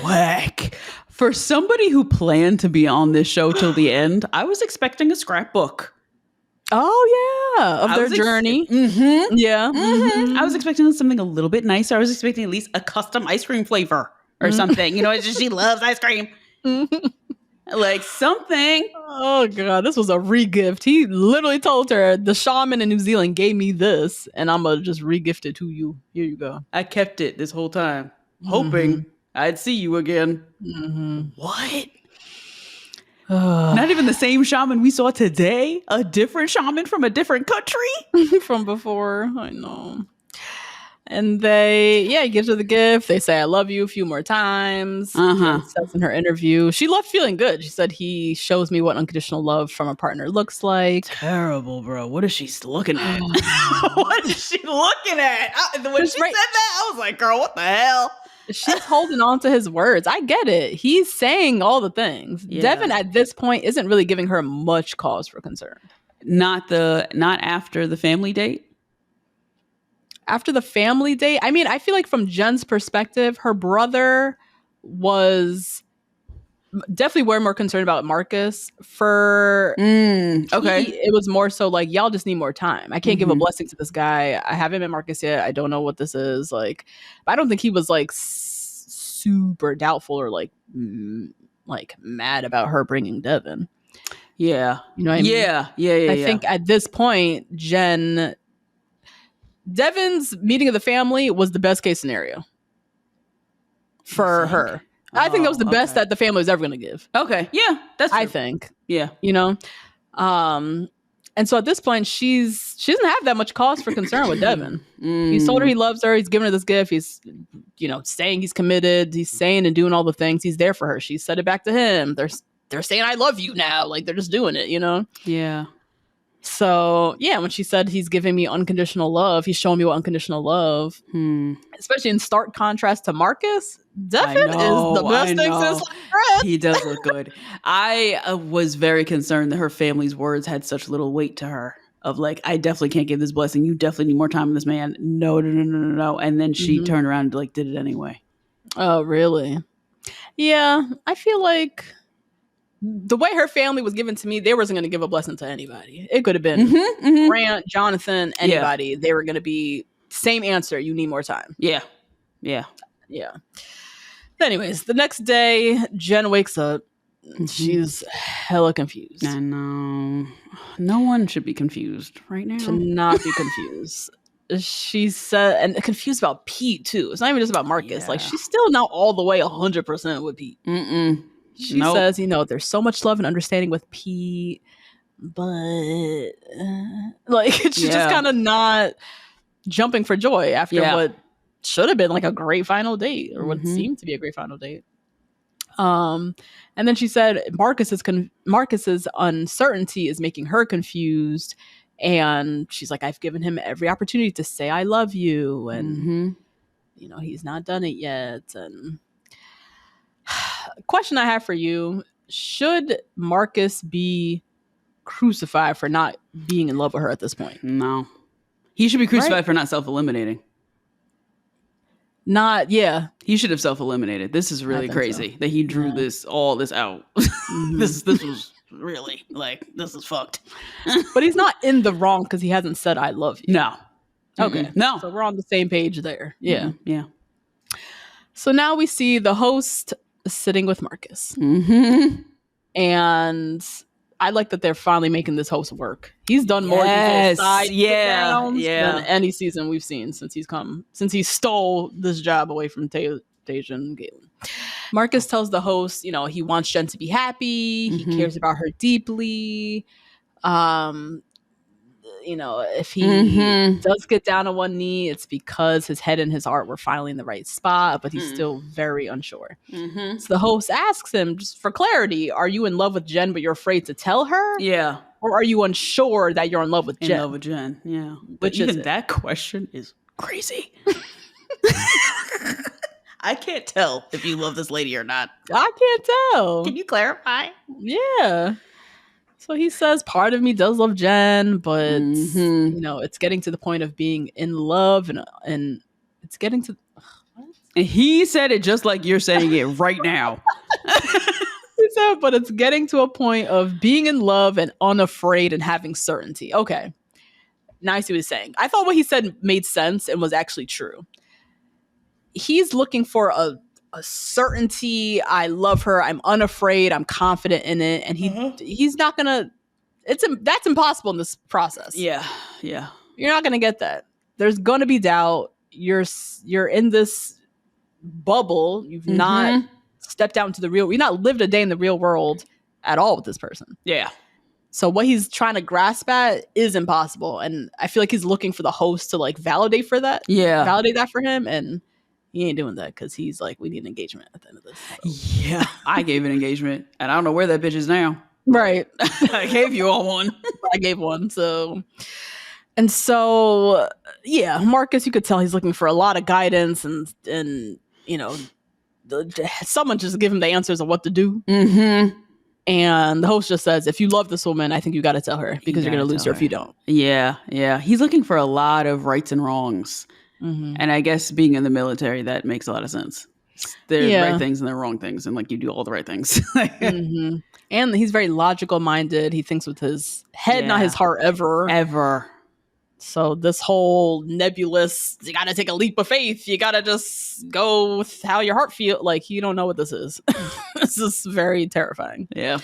whack. For somebody who planned to be on this show till the end, I was expecting a scrapbook. Oh, yeah. Of their journey. Yeah. I was expecting something a little bit nicer. I was expecting at least a custom ice cream flavor or something. It's just she loves ice cream. Like something. Oh, God. This was a re-gift. He literally told her, the shaman in New Zealand gave me this, and I'm going to just re-gift it to you. Here you go. I kept it this whole time, hoping I'd see you again. What? Not even the same shaman we saw today? A different shaman from a different country? From before. I know. And he gives her the gift. They say, I love you a few more times. Says in her interview. She left feeling good. She said, he shows me what unconditional love from a partner looks like. Terrible, bro. What is she looking at? What is she looking at? When she said that, I was like, girl, what the hell? She's holding on to his words. I get it. He's saying all the things. Yeah. Devin at this point isn't really giving her much cause for concern. Not after the family date. After the family date, I mean, I feel like from Jen's perspective, her brother was definitely way more concerned about Marcus. It was more so like, y'all just need more time. I can't give a blessing to this guy. I haven't met Marcus yet. I don't know what this is like. But I don't think he was like super doubtful or like mad about her bringing Devin. Yeah, you know what I mean? Yeah. I think at this point, Devin's meeting of the family was the best case scenario for her. I think that was the best that the family was ever going to give. Okay. Yeah, that's true. I think. Yeah. You know? And so at this point, she doesn't have that much cause for concern with Devin. He's told her he loves her. He's given her this gift. He's, saying he's committed. He's saying and doing all the things. He's there for her. She said it back to him. They're saying, I love you now. Like, they're just doing it, Yeah. So, yeah, when she said he's giving me unconditional love, he's showing me what unconditional love, especially in stark contrast to Marcus, Devin is the best thing since bread. He does look good. I was very concerned that her family's words had such little weight to her of like, I definitely can't give this blessing. You definitely need more time with this man. No. And then she turned around and did it anyway. Oh, really? Yeah, I feel like the way her family was given to me, they wasn't going to give a blessing to anybody. It could have been Grant, Jonathan, anybody. Yeah. They were going to be same answer. You need more time. Yeah. Anyways, the next day, Jen wakes up. She's hella confused. I know. No one should be confused right now. Should not be confused. She said, and confused about Pete too. It's not even just about Marcus. Like, she's still not all the way 100% with Pete. She says, there's so much love and understanding with Pete, but she's just kind of not jumping for joy after what should have been like a great final date, or what seemed to be a great final date. And then she said Marcus's uncertainty is making her confused, and she's like, I've given him every opportunity to say I love you, and he's not done it yet. And question I have for you: should Marcus be crucified for not being in love with her at this point? No, he should be crucified for not self-eliminating. He should have self-eliminated. This is really crazy that he drew all this out. This was really this is fucked. But he's not in the wrong because he hasn't said I love you. No. Okay. No. So we're on the same page there. Yeah. Yeah. So now we see the host sitting with Marcus. And I like that they're finally making this host work. He's done more side than any season we've seen since he stole this job away from Tasia and Galen. Marcus tells the host, he wants Jen to be happy. He cares about her deeply. If he does get down on one knee, it's because his head and his heart were finally in the right spot, but he's still very unsure. So the host asks him, just for clarity, are you in love with Jen, but you're afraid to tell her? Yeah. Or are you unsure that you're in love with Jen? In love with Jen, yeah. But even that question is crazy. I can't tell if you love this lady or not. I can't tell. Can you clarify? Yeah. So he says, part of me does love Jen, but, it's getting to the point of being in love and it's getting to... And he said it just like you're saying it right now. He said, but it's getting to a point of being in love and unafraid and having certainty. Okay. Now I see what he's saying. I thought what he said made sense and was actually true. He's looking for a certainty. I love her. I'm unafraid. I'm confident in it. And he's not gonna. That's impossible in this process. Yeah. You're not gonna get that. There's gonna be doubt. You're in this bubble. You've not stepped out into the real. You've not lived a day in the real world at all with this person. Yeah. So what he's trying to grasp at is impossible, and I feel like he's looking for the host to validate that for him, and he ain't doing that because he's like, we need an engagement at the end of this. So. Yeah, I gave an engagement, and I don't know where that bitch is now. Right. I gave you all one. I gave one. So, yeah, Marcus, you could tell he's looking for a lot of guidance and someone just give him the answers of what to do. Mm-hmm. And the host just says, if you love this woman, I think you got to tell her, because you're going to lose her if you don't. Yeah. He's looking for a lot of rights and wrongs. Mm-hmm. And I guess being in the military, that makes a lot of sense. There's right things and there are wrong things. And like, you do all the right things. Mm-hmm. And he's very logical minded. He thinks with his head, not his heart ever. So this whole nebulous, you got to take a leap of faith. You got to just go with how your heart feels. Like, you don't know what this is. This is very terrifying. Yeah.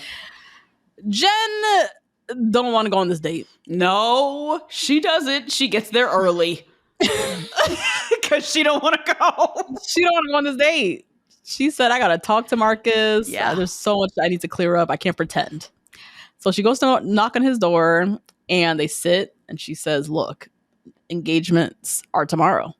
Jen don't want to go on this date. No, she doesn't. She gets there early. Because she don't want to go. She don't want to go on this date. She said, I got to talk to Marcus. Yeah. There's so much I need to clear up. I can't pretend. So she goes to knock on his door, and they sit, and she says, look, engagements are tomorrow.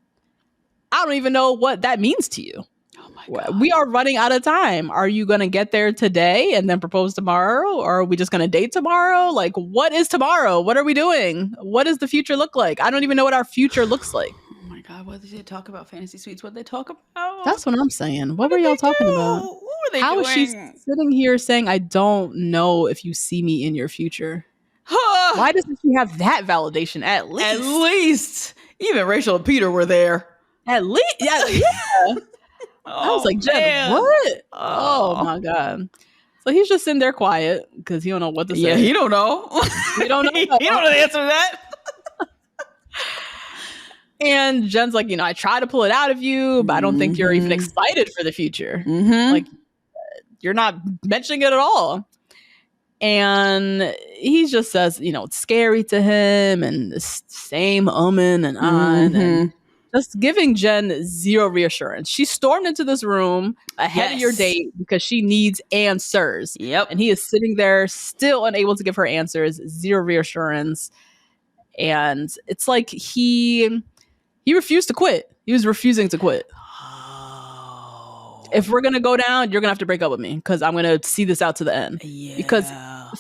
I don't even know what that means to you. Oh my God. We are running out of time. Are you going to get there today and then propose tomorrow? Or are we just going to date tomorrow? Like, what is tomorrow? What are we doing? What does the future look like? I don't even know what our future looks like. Oh my God, what did they talk about? Fantasy suites? What did they talk about? That's what I'm saying. What were y'all talking about? What were they How doing? is she sitting here saying, I don't know if you see me in your future? Why doesn't she have that validation at least? At least. Even Rachel and Peter were there. At least. Yeah. I was like, Jen, what? Oh my God. So he's just sitting there quiet because he don't know what to say. Yeah, he don't know. He don't know. He don't know the answer to that. And Jen's like, I try to pull it out of you, but I don't think you're even excited for the future. Mm-hmm. Like, you're not mentioning it at all. And he just says, it's scary to him, and the same and on, and just giving Jen zero reassurance. She stormed into this room ahead of your date because she needs answers. Yep. And he is sitting there still unable to give her answers, zero reassurance. And it's like he refused to quit. He was refusing to quit. If we're going to go down, you're going to have to break up with me because I'm going to see this out to the end. Yeah. Because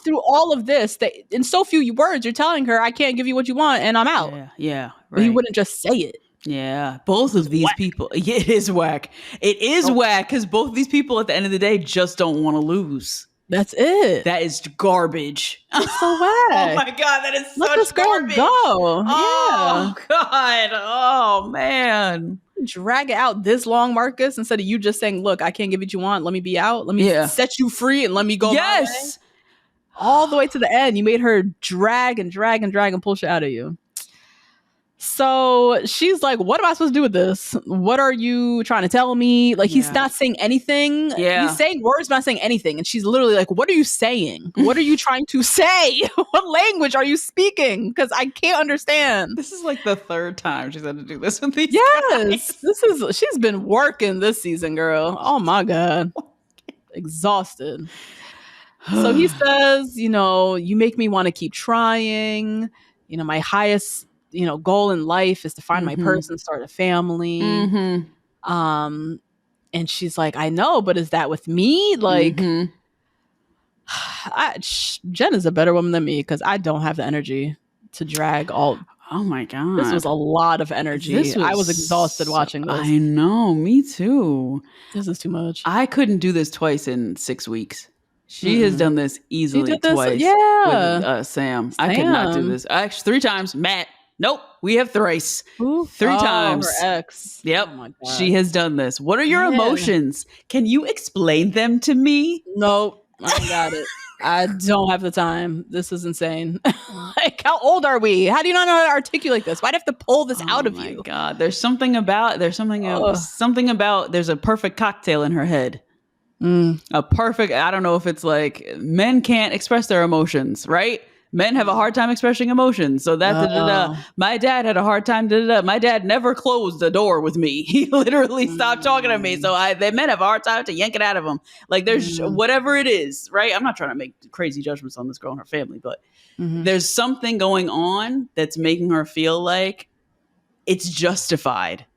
through all of this, in so few words, you're telling her, I can't give you what you want and I'm out. Yeah. Right. But he wouldn't just say it. Yeah. Both of these people. Yeah, it is whack. It is whack because both of these people at the end of the day just don't want to lose. That's it. That is garbage. It's so whack. Oh my God, that is Let such this girl garbage. go. Oh God. Oh man. Drag it out this long, Marcus, instead of you just saying, look, I can't give you what you want. Let me be out. Let me set you free and let me go. Yes. All the way to the end. You made her drag and pull shit out of you. So she's like, what am I supposed to do with this? What are you trying to tell me? Like, he's not saying anything. Yeah. He's saying words, but not saying anything. And she's literally like, what are you saying? What are you trying to say? What language are you speaking? Because I can't understand. This is like the third time she's had to do this with these guys. She's been working this season, girl. Oh my God. Exhausted. So he says, you make me want to keep trying. My highest goal in life is to find my person, start a family. And she's like, I know, but is that with me? Like, Jen is a better woman than me because I don't have the energy to drag all. Oh my God. This was a lot of energy. I was exhausted watching this. I know, me too. This is too much. I couldn't do this twice in 6 weeks. She has done this easily twice with Sam. I could not do this. Actually, 3 times. Matt. Nope. We have thrice. 3 times. Her ex. Yep. Oh my God. She has done this. What are your emotions? Can you explain them to me? Nope. I got it. I don't have the time. This is insane. Like, how old are we? How do you not know how to articulate this? Why'd I have to pull this out of you? Oh my God. There's something about there's a perfect cocktail in her head. A perfect, I don't know if it's like men can't express their emotions, right? Men have a hard time expressing emotions. So that's my dad had a hard time. My dad never closed the door with me. He literally stopped talking to me. So the men have a hard time to yank it out of him. Like there's whatever it is, right? I'm not trying to make crazy judgments on this girl and her family, but there's something going on that's making her feel like it's justified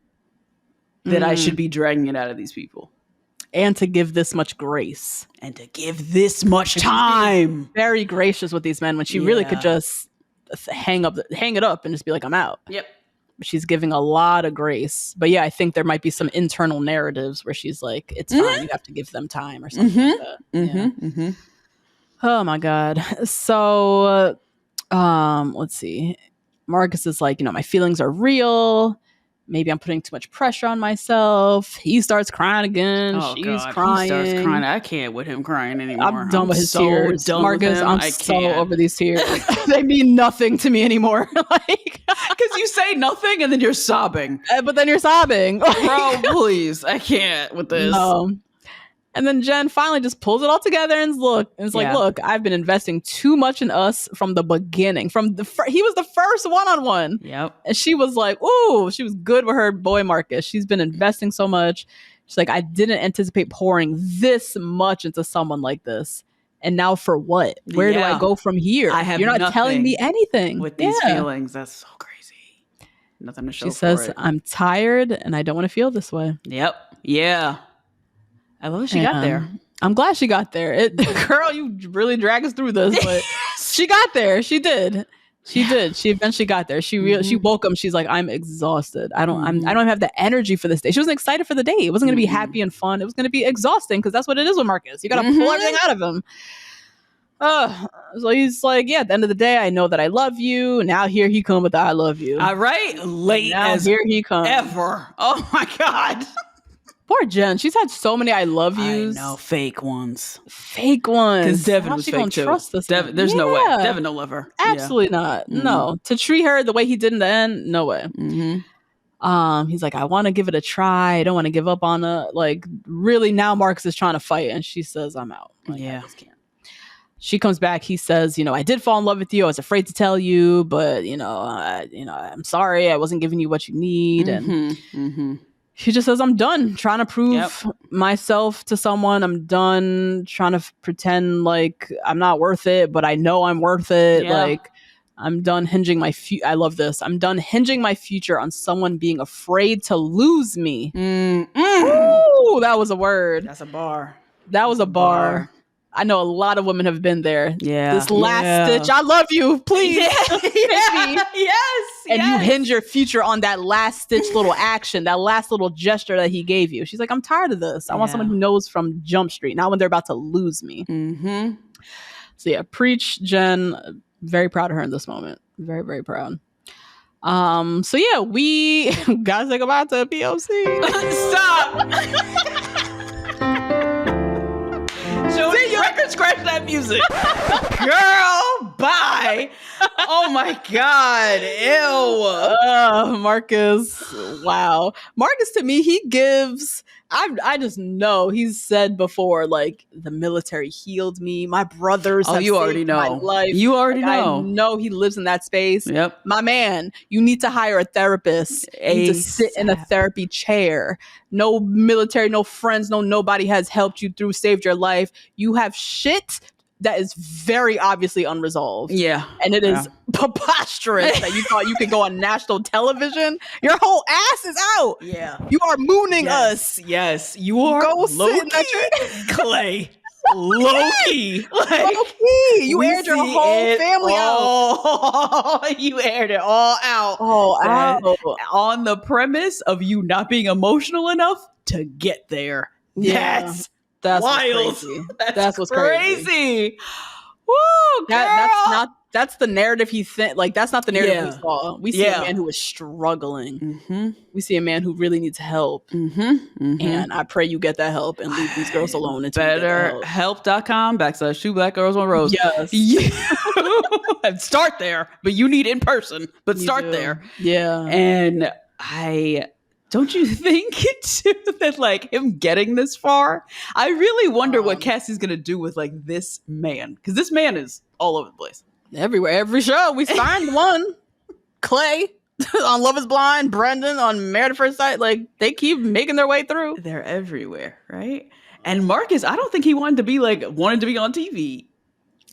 that I should be dragging it out of these people. And to give this much grace. And to give this much time. Very gracious with these men when she really could just hang it up and just be like, I'm out. Yep. she's giving a lot of grace. But yeah, I think there might be some internal narratives where she's like, it's fine, you have to give them time or something like that. Oh my God. So let's see. Marcus is like, my feelings are real. Maybe I'm putting too much pressure on myself. He starts crying again. Oh, She's God. crying. He starts crying. I can't with him crying anymore. I'm done with his tears. Done Marcus, with him. I'm so over these tears. They mean nothing to me anymore. Like, because you say nothing and then you're sobbing. But then you're sobbing. Bro, please. I can't with this. No. And then Jen finally just pulls it all together and is like, look, I've been investing too much in us from the beginning. He was the first one-on-one. Yep. And she was like, ooh, she was good with her boy Marcus. She's been investing so much. She's like, I didn't anticipate pouring this much into someone like this. And now for what? Where do I go from here? You're not telling me anything. With these feelings, that's so crazy. Nothing to show for it. She says, I'm tired and I don't want to feel this way. Yep. Yeah. I love that she got there. I'm glad she got there. Girl, you really drag us through this, but she got there. She did. She did. She eventually got there. She woke up. She's like, I'm exhausted. I don't have the energy for this day. She wasn't excited for the day. It wasn't going to be happy and fun. It was going to be exhausting because that's what it is with Marcus. You got to pull everything out of him. So he's like, at the end of the day, I know that I love you. Now here he come with the I love you. All right. Late now as here he comes. Ever. Oh my God. Poor Jen. She's had so many I love yous. I know. Fake ones. Because Devin was fake too. Trust this there's no way. Devin don't love her. Absolutely not. No. To treat her the way he did in the end, no way. He's like, I want to give it a try. I don't want to give up on it. Like, really, now Marcus is trying to fight. And she says, I'm out. Like, I just can't. She comes back. He says, I did fall in love with you. I was afraid to tell you, but, I'm sorry. I wasn't giving you what you need. And she just says, I'm done trying to prove myself to someone. I'm done trying to pretend like I'm not worth it, but I know I'm worth it. Yeah. Like, I'm done hinging I love this. I'm done hinging my future on someone being afraid to lose me. Ooh, that was a word. That's a bar. That was a bar. I know a lot of women have been there. Yeah. This last stitch, I love you, please. Yes. And you hinge your future on that last stitch little action, that last little gesture that he gave you. She's like, I'm tired of this. I want someone who knows from Jump Street, not when they're about to lose me. So yeah, preach, Jen. Very proud of her in this moment. Very, very proud. So yeah, we gotta say goodbye to POC. Stop. Record scratch that music. Girl, bye. Oh my God. Ew. Marcus. Wow. Marcus, to me, he gives... I just know he's said before, like, the military healed me. My brothers have saved my life. You already know. I know he lives in that space. Yep. My man, you need to hire a therapist. You need to sit in a therapy chair. No military, no friends, nobody has helped you through, saved your life. You have shit that is very obviously unresolved. Yeah. And it is preposterous that you thought you could go on national television. Your whole ass is out. Yeah. You are mooning us. Yes. You are low-key. Clay. Low-key. Low-key. You aired your whole family out. You aired it all out. On the premise of you not being emotional enough to get there. Yeah. That's wild. Crazy. That's what's crazy. Woo, girl. That's the narrative that's not the narrative we saw. We see a man who is struggling. We see a man who really needs help. And I pray you get that help and leave these girls alone. BetterHelp.com/2 Black Girls One Rose. Yes. And start there, but you need in person. But start there. Yeah. And don't you think too that like him getting this far? I really wonder what Cassie's gonna do with like this man, because this man is all over the place, everywhere. Every show we find one. Clay on Love Is Blind, Brendan on Married at First Sight. Like they keep making their way through. They're everywhere, right? And Marcus, I don't think he wanted to be on TV.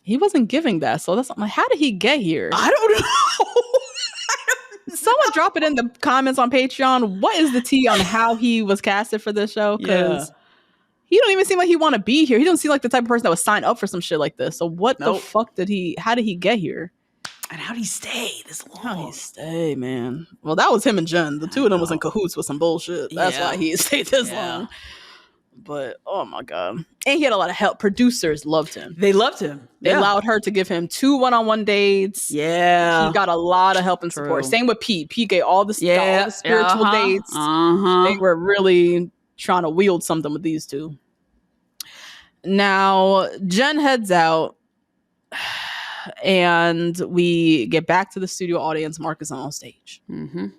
He wasn't giving that. So that's like, how did he get here? I don't know. Someone drop it in the comments on Patreon. What is the tea on how he was casted for this show? Because he don't even seem like he want to be here. He don't seem like the type of person that would sign up for some shit like this. So what the fuck how did he get here? And how'd he stay this long? How'd he stay, man? Well, that was him and Jen. The two of them was in cahoots with some bullshit. That's why he stayed this long. But oh my god, and he had a lot of help. Producers loved him. They loved him. They allowed her to give him 2 one-on-one dates. Yeah, he got a lot of help and support. Same with Pete. Pete gave all the spiritual dates. They were really trying to wield something with these two. Now Jen heads out, and we get back to the studio audience. Mark is on stage, and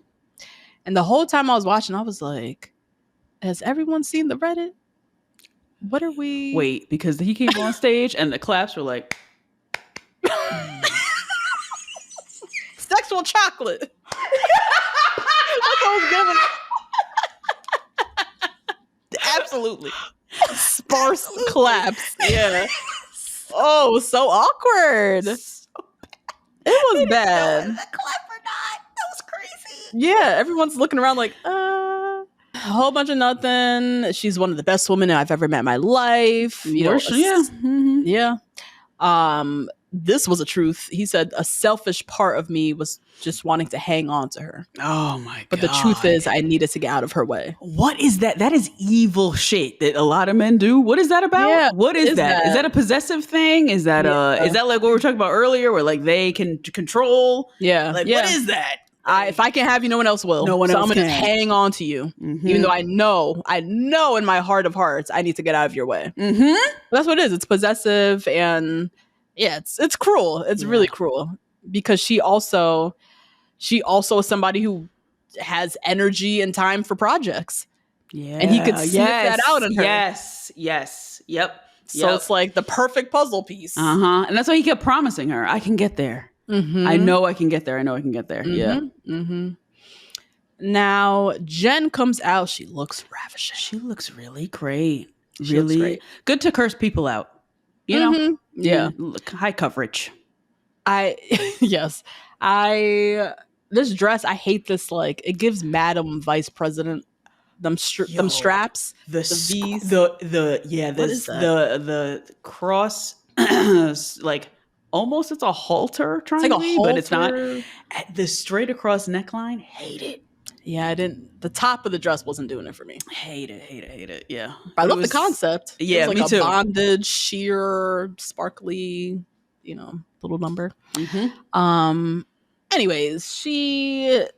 the whole time I was watching, I was like, "Has everyone seen the Reddit? What are we?" Wait, because he came on stage and the claps were like sexual chocolate. That's what I was giving. Absolutely. Sparse claps. Yeah. Oh, it was so awkward. It was bad. Is that clap or not? That was crazy. Yeah, everyone's looking around like, a whole bunch of nothing. She's one of the best women I've ever met in my life. Yeah. This was a truth. He said a selfish part of me was just wanting to hang on to her. Oh my god. But the truth is I needed to get out of her way. What is that? That is evil shit that a lot of men do. What is that about? Yeah, what is that? Is that a possessive thing? Is that is that like what we were talking about earlier where like they can control? Yeah. Like what is that? If I can't have you, no one else will. No one else I'm can. gonna hang on to you, even though I know in my heart of hearts I need to get out of your way. That's what it is. It's possessive, and it's cruel. It's really cruel because she also is somebody who has energy and time for projects. Yeah, and he could sniff that out in her. Yep. So it's like the perfect puzzle piece. And that's why he kept promising her, "I can get there. I know I can get there. I know I can get there." Yeah. Now Jen comes out. She looks ravishing. She looks really great. Really good to curse people out. You know? Yeah. Look, high coverage. This dress, I hate this. Like, it gives Madam Vice President them straps. The V's. The cross, like almost it's a halter triangle, but it's not. The straight across neckline, hate it. Yeah, I didn't. The top of the dress wasn't doing it for me. Hate it. Yeah, but I love the concept. Yeah, it was me like too. A bondage, sheer, sparkly, little number. Anyways, Jen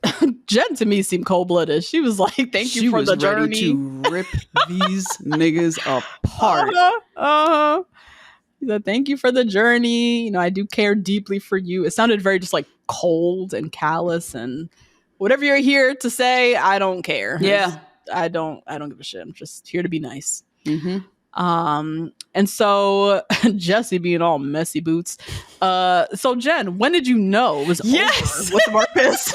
to me seemed cold-blooded. She was like, "Thank you for the journey." She was ready to rip these niggas apart. He said, "Thank you for the journey. I do care deeply for you." It sounded very just like cold and callous, and whatever you're here to say, I don't care. Yeah, I don't give a shit. I'm just here to be nice. And so Jesse being all messy boots. So Jen, when did you know it was over with Marcus?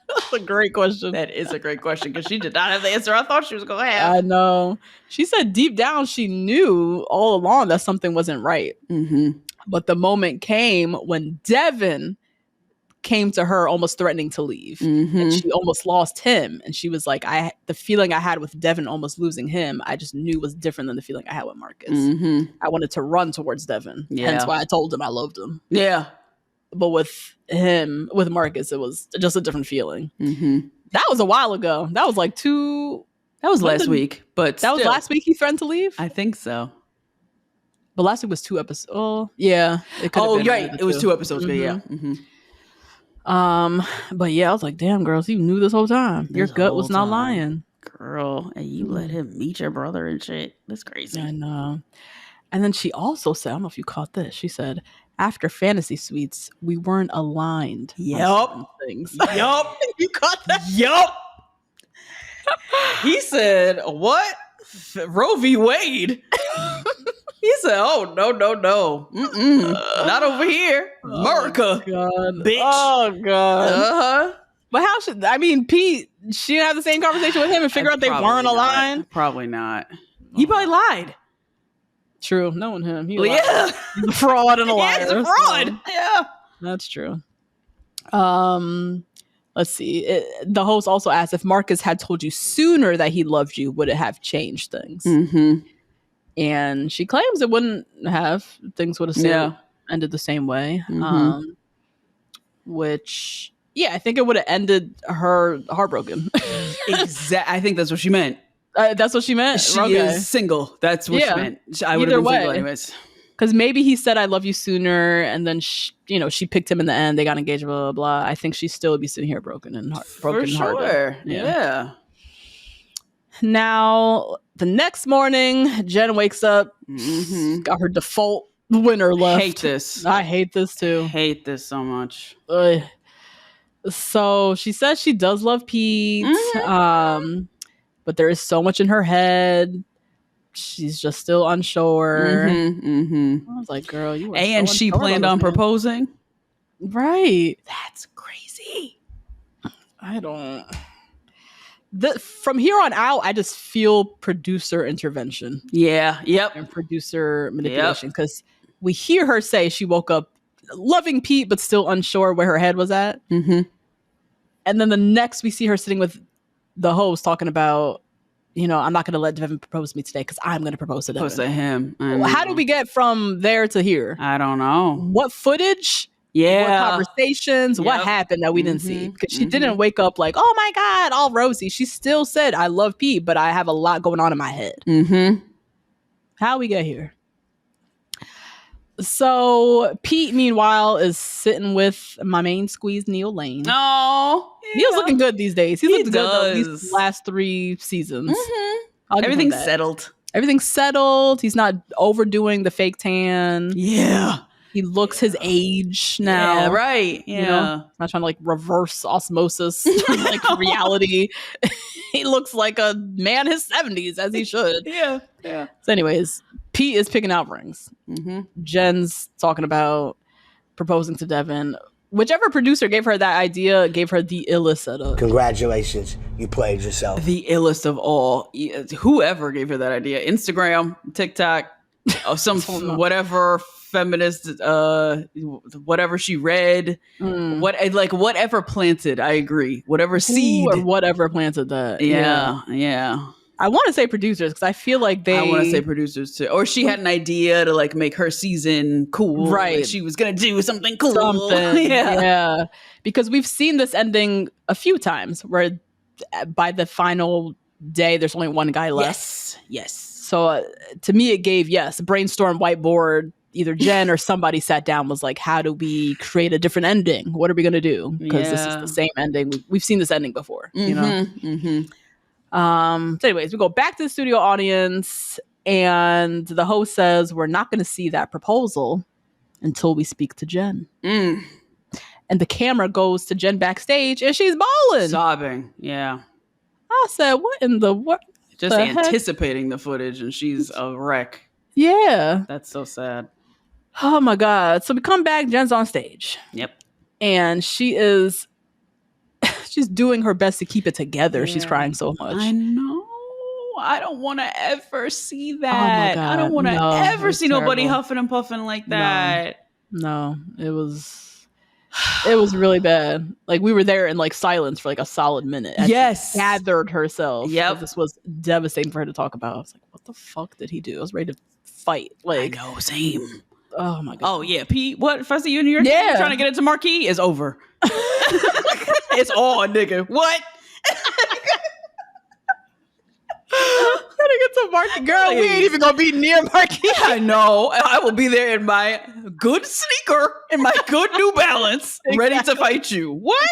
That's a great question. That is a great question because she did not have the answer I thought she was going to have. I know. She said deep down she knew all along that something wasn't right. But the moment came when Devin came to her almost threatening to leave, and she almost lost him, and she was like, the feeling I had with Devin almost losing him, I just knew was different than the feeling I had with Marcus. I wanted to run towards Devin, hence why I told him I loved him. But with Marcus, it was just a different feeling. That was a while ago. That was like that was last week, but that was last week he threatened to leave. I think so. But last week was 2 episodes. Oh yeah, it was 2 episodes ago. But yeah, I was like, damn, girls, you knew this whole time. Your gut was not lying. Girl, and you let him meet your brother and shit. That's crazy. I know. And then she also said, I don't know if you caught this. She said, after Fantasy Suites, we weren't aligned. Things. You caught that? He said, what? Roe v. Wade. He said, "Oh no, not over here, America, bitch." Oh god. But Pete? She didn't have the same conversation with him and figure out they weren't aligned. Probably not. He probably lied. True, knowing him, he's a fraud and a liar. He's a fraud. So, that's true. Let's see. The host also asked if Marcus had told you sooner that he loved you, would it have changed things? And she claims it wouldn't have. Things would have stayed. ended the same way. Which, yeah, I think it would have ended her heartbroken. I think that's what she meant. That's what she meant? She is single. That's what she meant. I would have been single anyways. Because maybe he said, I love you sooner. And then, she picked him in the end. They got engaged, blah, blah, blah. I think she still would be sitting here broken and broken hearted. For sure. Yeah. Now, the next morning, Jen wakes up, got her default winner left. Hate this. I hate this too. Hate this so much. So she says she does love Pete, but there is so much in her head. She's just still unsure. I was like, girl, you were and she planned on proposing? Right. That's crazy. I don't... from here on out, I just feel producer intervention. Yeah. Yep. And producer manipulation. Because we hear her say she woke up loving Pete, but still unsure where her head was at. And then the next we see her sitting with the host talking about, I'm not going to let Devin propose to me today because I'm going to propose to Devin. Propose to him. How do we get from there to here? I don't know. What footage? What conversations? What happened that we didn't see? Because she didn't wake up like, oh my God, all rosy. She still said, I love Pete, but I have a lot going on in my head. How we get here? So Pete, meanwhile, is sitting with my main squeeze, Neil Lane. Oh, Neil's looking good these days. He's looking good these last 3 seasons. Everything's settled. Everything's settled. He's not overdoing the fake tan. Yeah. He looks his age now. Yeah, right. Yeah. Not trying to like reverse osmosis like reality. He looks like a man his 70s, as he should. Yeah. So anyways, Pete is picking out rings. Jen's talking about proposing to Devin. Whichever producer gave her that idea gave her the illest setup. Congratulations. You played yourself. The illest of all. Whoever gave her that idea. Instagram, TikTok, some whatever feminist, whatever she read, whatever planted. I agree. Whatever seed or whatever planted that. Yeah. I want to say producers because I feel like I want to say producers too. Or she had an idea to like make her season cool. Right. Like she was gonna do something cool. Yeah. Because we've seen this ending a few times where by the final day there's only one guy left. Yes. So to me it gave brainstorm whiteboard. Either Jen or somebody sat down was like, how do we create a different ending? What are we going to do? Because this is the same ending. We've seen this ending before, So anyways, we go back to the studio audience and the host says, we're not going to see that proposal until we speak to Jen. And the camera goes to Jen backstage and she's bawling. Sobbing. Yeah. I said, what in the what? Just anticipating the footage and she's a wreck. Yeah. That's so sad. Oh my God. So we come back, Jen's on stage. Yep. And she's doing her best to keep it together. Yeah. She's crying so much. I know. I don't want to ever see that. Oh my God. I don't want to ever see terrible. Nobody huffing and puffing like that. No, it was really bad. Like we were there in like silence for like a solid minute. Yes. She gathered herself. Yep. This was devastating for her to talk about. I was like, what the fuck did he do? I was ready to fight. Like, I know, same. Oh my God. Oh yeah, Pete. What? If I see you in New York, trying to get into Marquee, is over. It's on, nigga. What? Gotta get to Marquee, girl. We ain't even gonna be near Marquee. I know. I will be there in my good sneaker, in my good New Balance, ready to fight you. What?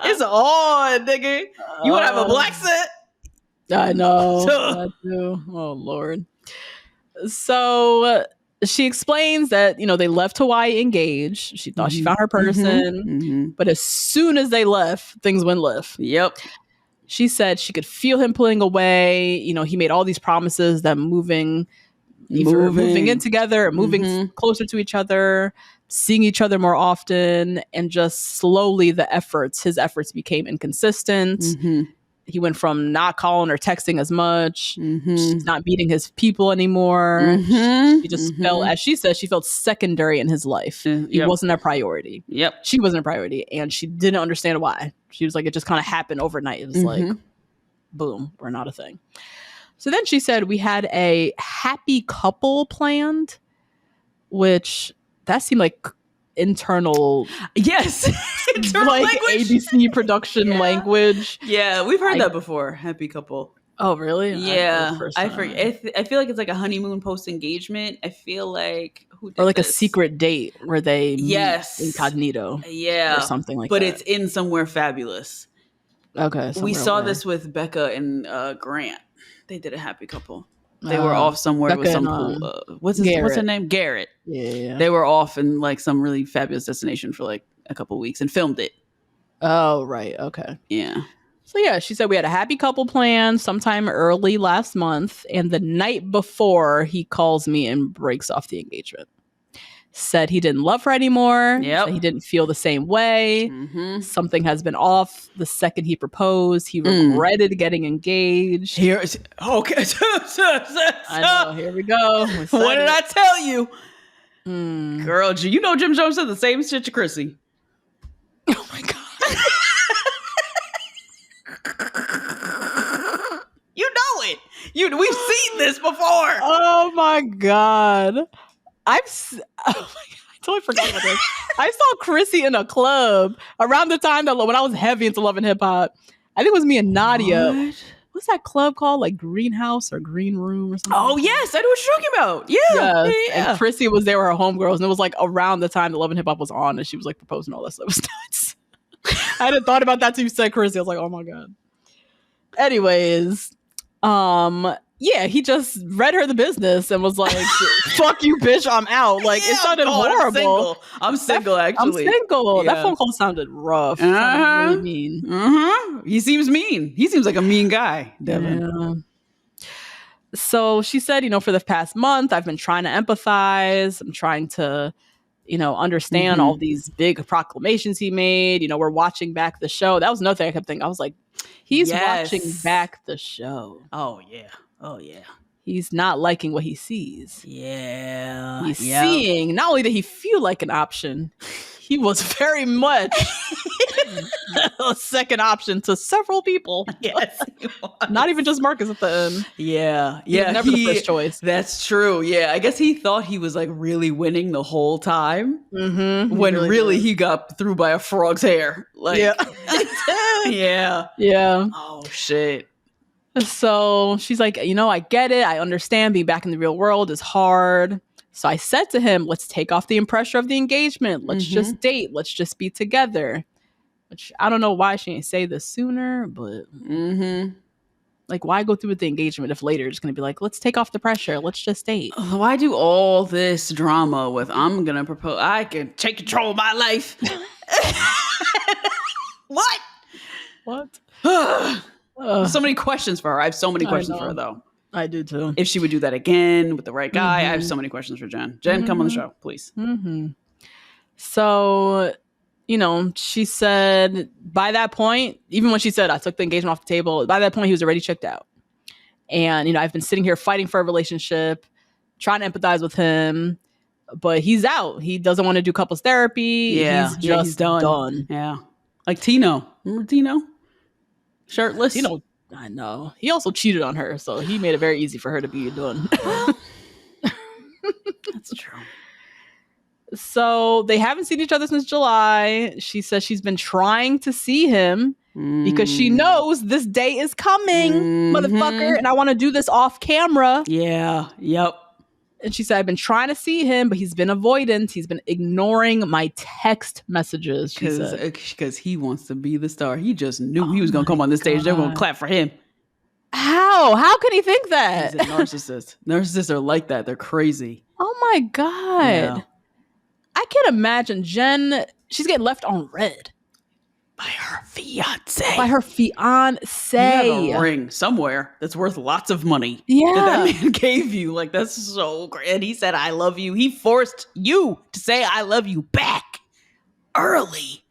It's on, nigga. You want to have a black set? I know. I do. Oh Lord. So she explains that, they left Hawaii engaged. She thought she found her person. But as soon as they left, things went left. Yep. She said she could feel him pulling away. He made all these promises that moving in together, moving closer to each other, seeing each other more often. And just slowly his efforts became inconsistent. He went from not calling or texting as much. She's not meeting his people anymore. He just felt, as she said, she felt secondary in his life. He wasn't a priority. She wasn't a priority. And she didn't understand why. She was like, it just kind of happened overnight. It was like, boom, we're not a thing. So then she said, we had a happy couple planned, which that seemed like internal, yes, internal like language. ABC production language. Yeah, we've heard that before. Happy couple. Oh, really? Yeah, I forget. I feel like it's like a honeymoon post engagement. I feel like or like a secret date where they meet incognito. Yeah, or something like but that. But it's in somewhere fabulous. Okay, we saw this with Becca and Grant. They did a happy couple. They were off somewhere Becca with some and, pool. What's her name? Garrett. Yeah. They were off in like some really fabulous destination for like a couple weeks and filmed it. Oh, right. Okay. Yeah. So yeah, she said we had a happy couple planned sometime early last month, and the night before he calls me and breaks off the engagement. Said he didn't love her anymore. Yep. He didn't feel the same way. Mm-hmm. Something has been off the second he proposed. He regretted getting engaged. Okay. I know. Here we go. What did I tell you? Girl, you know Jim Jones said the same shit to Chrissy. Oh my God. You know it. We've seen this before. Oh my God. I totally forgot about this. I saw Chrissy in a club around the time that when I was heavy into Love and Hip Hop. I think it was me and Nadia. What? What's that club called? Like Greenhouse or Green Room or something? Oh, yes. I know what you're talking about. Yeah. Yes. Yeah. And Chrissy was there with her homegirls. And it was like around the time that Love and Hip Hop was on. And she was like proposing all that stuff. It was nuts. I hadn't thought about that till you said Chrissy. I was like, oh my God. Anyways, yeah, he just read her the business and was like, fuck you, bitch, I'm out. Like, it sounded horrible. I'm single, actually. I'm single. Yeah. That phone call sounded rough. Sounded really mean. He seems mean. He seems like a mean guy, Devin. Yeah. So she said, for the past month, I've been trying to empathize. I'm trying to, understand all these big proclamations he made. We're watching back the show. That was another thing I kept thinking. I was like, he's watching back the show. Oh, yeah. Oh, yeah. He's not liking what he sees. Yeah. He's seeing, not only did he feel like an option, he was very much a second option to several people. Yes. Not even just Marcus at the end. Yeah. He was never the first choice. That's true. Yeah. I guess he thought he was like really winning the whole time. Mm-hmm. When really he got through by a frog's hair. Like, yeah. Yeah. Yeah. Oh, shit. So she's like, I get it. I understand being back in the real world is hard. So I said to him, let's take off the pressure of the engagement. Let's just date. Let's just be together. Which I don't know why she didn't say this sooner, but like, why go through with the engagement if later it's going to be like, let's take off the pressure. Let's just date. Why do all this drama with I'm going to propose? I can take control of my life. What? So many questions for her. I have so many questions for her, though. I do, too. If she would do that again with the right guy, I have so many questions for Jen. Jen, come on the show, please. So, she said by that point, even when she said, I took the engagement off the table, by that point, he was already checked out. And, I've been sitting here fighting for a relationship, trying to empathize with him, but he's out. He doesn't want to do couples therapy. Yeah. He's done. Yeah. Like Tino. Remember Tino? Shirtless. Tino, I know. He also cheated on her, so he made it very easy for her to be done. That's true. So they haven't seen each other since July. She says she's been trying to see him because she knows this day is coming, motherfucker, and I want to do this off camera. Yeah. Yep. And she said, I've been trying to see him, but he's been avoidant. He's been ignoring my text messages. Because he wants to be the star. He just knew he was going to come on this stage. They were going to clap for him. How? How can he think that? He's a narcissist. Narcissists are like that. They're crazy. Oh my God. Yeah. I can't imagine Jen. She's getting left on red. By her fiance. You have a ring somewhere that's worth lots of money. Yeah. That man gave you. Like, that's so great. And he said, I love you. He forced you to say, I love you back early.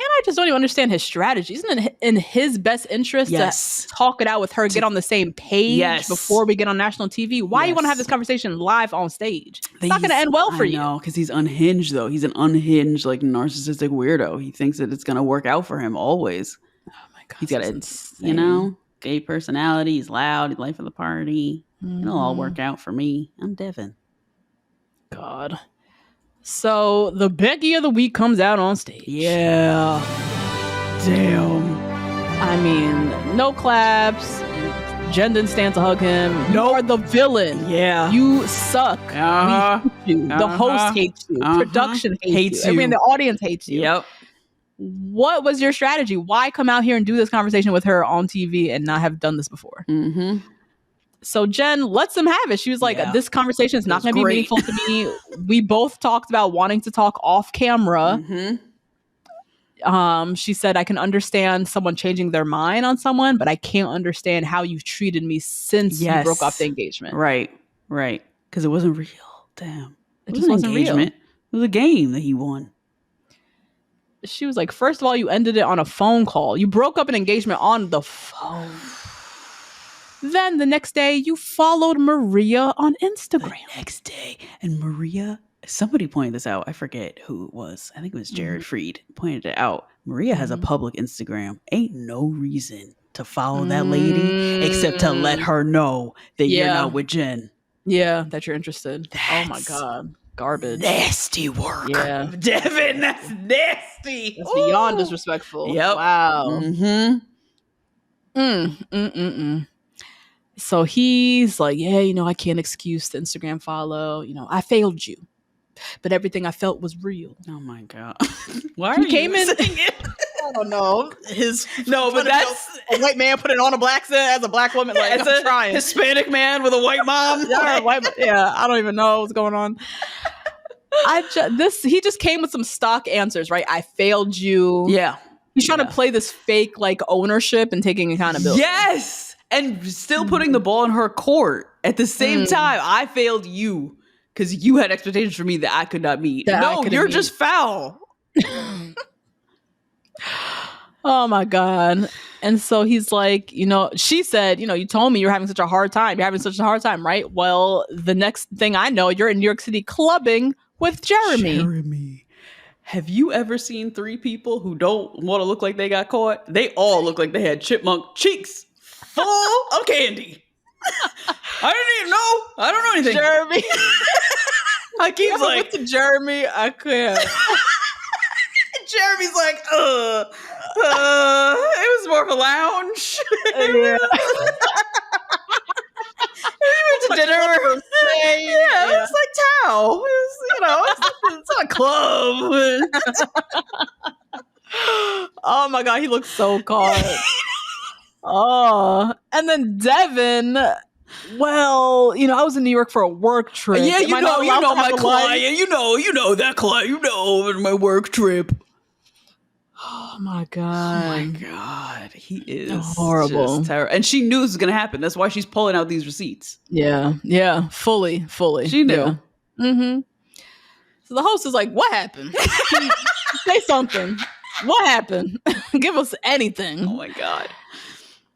And I just don't even understand his strategy. Isn't it in his best interest to talk it out with her, get on the same page before we get on national TV? Why you want to have this conversation live on stage? It's not going to end well for you. No, because he's unhinged, though. He's an unhinged, like, narcissistic weirdo. He thinks that it's going to work out for him always. Oh, my God. He's got gay personality. He's loud. He's life of the party. It'll all work out for me. I'm Devin. God. So the Becky of the week comes out on stage. Yeah. Damn. I mean, no claps. Jen didn't stand to hug him. You are the villain. Yeah. You suck. We hate you. The host hates you. Production hates you. I mean, the audience hates you. Yep. What was your strategy? Why come out here and do this conversation with her on TV and not have done this before? Mm-hmm. So Jen lets them have it. She was like, this conversation is not going to be meaningful to me. We both talked about wanting to talk off camera. Mm-hmm. She said, I can understand someone changing their mind on someone, but I can't understand how you've treated me since you broke off the engagement. Right. Because it wasn't real. Damn. It just wasn't real. It was a game that he won. She was like, first of all, you ended it on a phone call. You broke up an engagement on the phone. Then the next day, you followed Maria on Instagram. The next day. And Maria, somebody pointed this out. I forget who it was. I think it was Jared Freed pointed it out. Maria has a public Instagram. Ain't no reason to follow that lady except to let her know that you're not with Jen. Yeah, that you're interested. Oh my God. Garbage. Nasty work. Yeah. Devin, that's nasty. That's beyond disrespectful. Yep. Wow. So he's like, yeah, I can't excuse the Instagram follow. I failed you. But everything I felt was real. Oh my God. Why are you saying it? I don't know. But that's a white man put it on a black as a black woman. Like, as a trying. Hispanic man with a white mom. I don't even know what's going on. He just came with some stock answers, right? I failed you. Yeah. He's trying to play this fake ownership and taking accountability. Yes. And still putting the ball in her court at the same time. I failed you because you had expectations for me that I could not meet. No, you're just foul. Oh my God. And so he's like, she said, you told me you're having such a hard time. You're having such a hard time, right? Well, the next thing I know, you're in New York City clubbing with Jeremy. Have you ever seen three people who don't want to look like they got caught? They all look like they had chipmunk cheeks full of candy. I didn't even know. I don't know anything. Jeremy. I keep went to Jeremy. I can't. Jeremy's like, it was more of a lounge. Yeah. We went to dinner. It was like Tao. It's not a club. Oh my God, he looks so caught. Oh, and then Devin. Well, I was in New York for a work trip. Yeah, you know my client. You know that client. My work trip. Oh my God. He is horrible. Terrible. And she knew this was going to happen. That's why she's pulling out these receipts. Yeah. Fully. She knew. Yeah. Mm-hmm. So the host is like, what happened? Say something. What happened? Give us anything. Oh my God.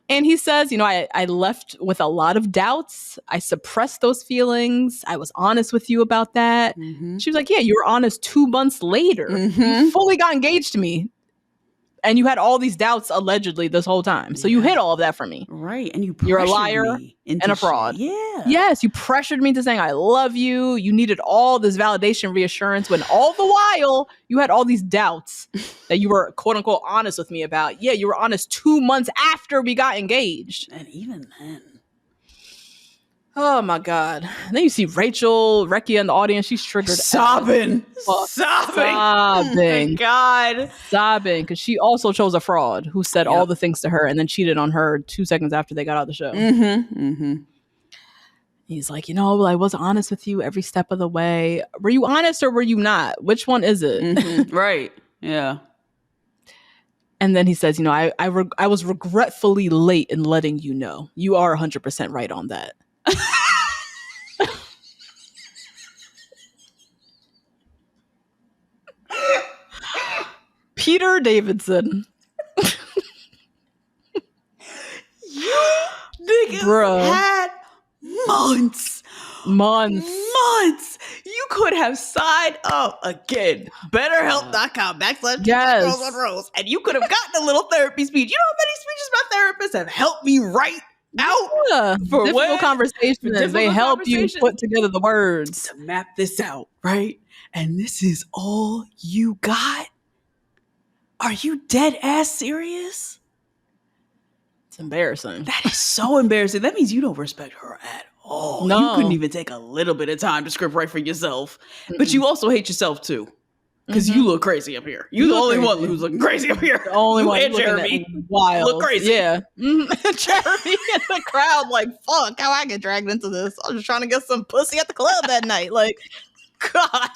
And he says, I left with a lot of doubts. I suppressed those feelings. I was honest with you about that. Mm-hmm. She was like, yeah, you were honest 2 months later. Mm-hmm. You fully got engaged to me. And you had all these doubts allegedly this whole time. So you hid all of that from me. Right. And you're a liar and a fraud. Yeah. Yes. You pressured me into saying, I love you. You needed all this validation, reassurance, when all the while you had all these doubts that you were quote unquote honest with me about. Yeah. You were honest 2 months after we got engaged. And even then. Oh my God. And then you see Rachel Recchia in the audience. She's triggered. Sobbing. Oh my God. Sobbing. Because she also chose a fraud who said all the things to her and then cheated on her 2 seconds after they got out of the show. He's like, I was honest with you every step of the way. Were you honest or were you not? Which one is it? Right. Yeah. And then he says, I was regretfully late in letting you know. You are 100% right on that. Peter Davidson. You niggas had months. You could have signed up again. BetterHelp.com/Girls on Rose. And you could have gotten a little therapy speech. You know how many speeches my therapists have helped me write out for difficult conversations. They help you put together the words to map this out, right? And this is all you got? Are you dead ass serious? It's embarrassing. That is so embarrassing. That means you don't respect her at all. No. You couldn't even take a little bit of time to script write for yourself. But you also hate yourself too. Because you look crazy up here. You're the only one who's looking crazy up here. The only one and Jeremy wild. look crazy. Yeah. Jeremy in the crowd like, fuck, how I get dragged into this? I was just trying to get some pussy at the club that night. Like, God.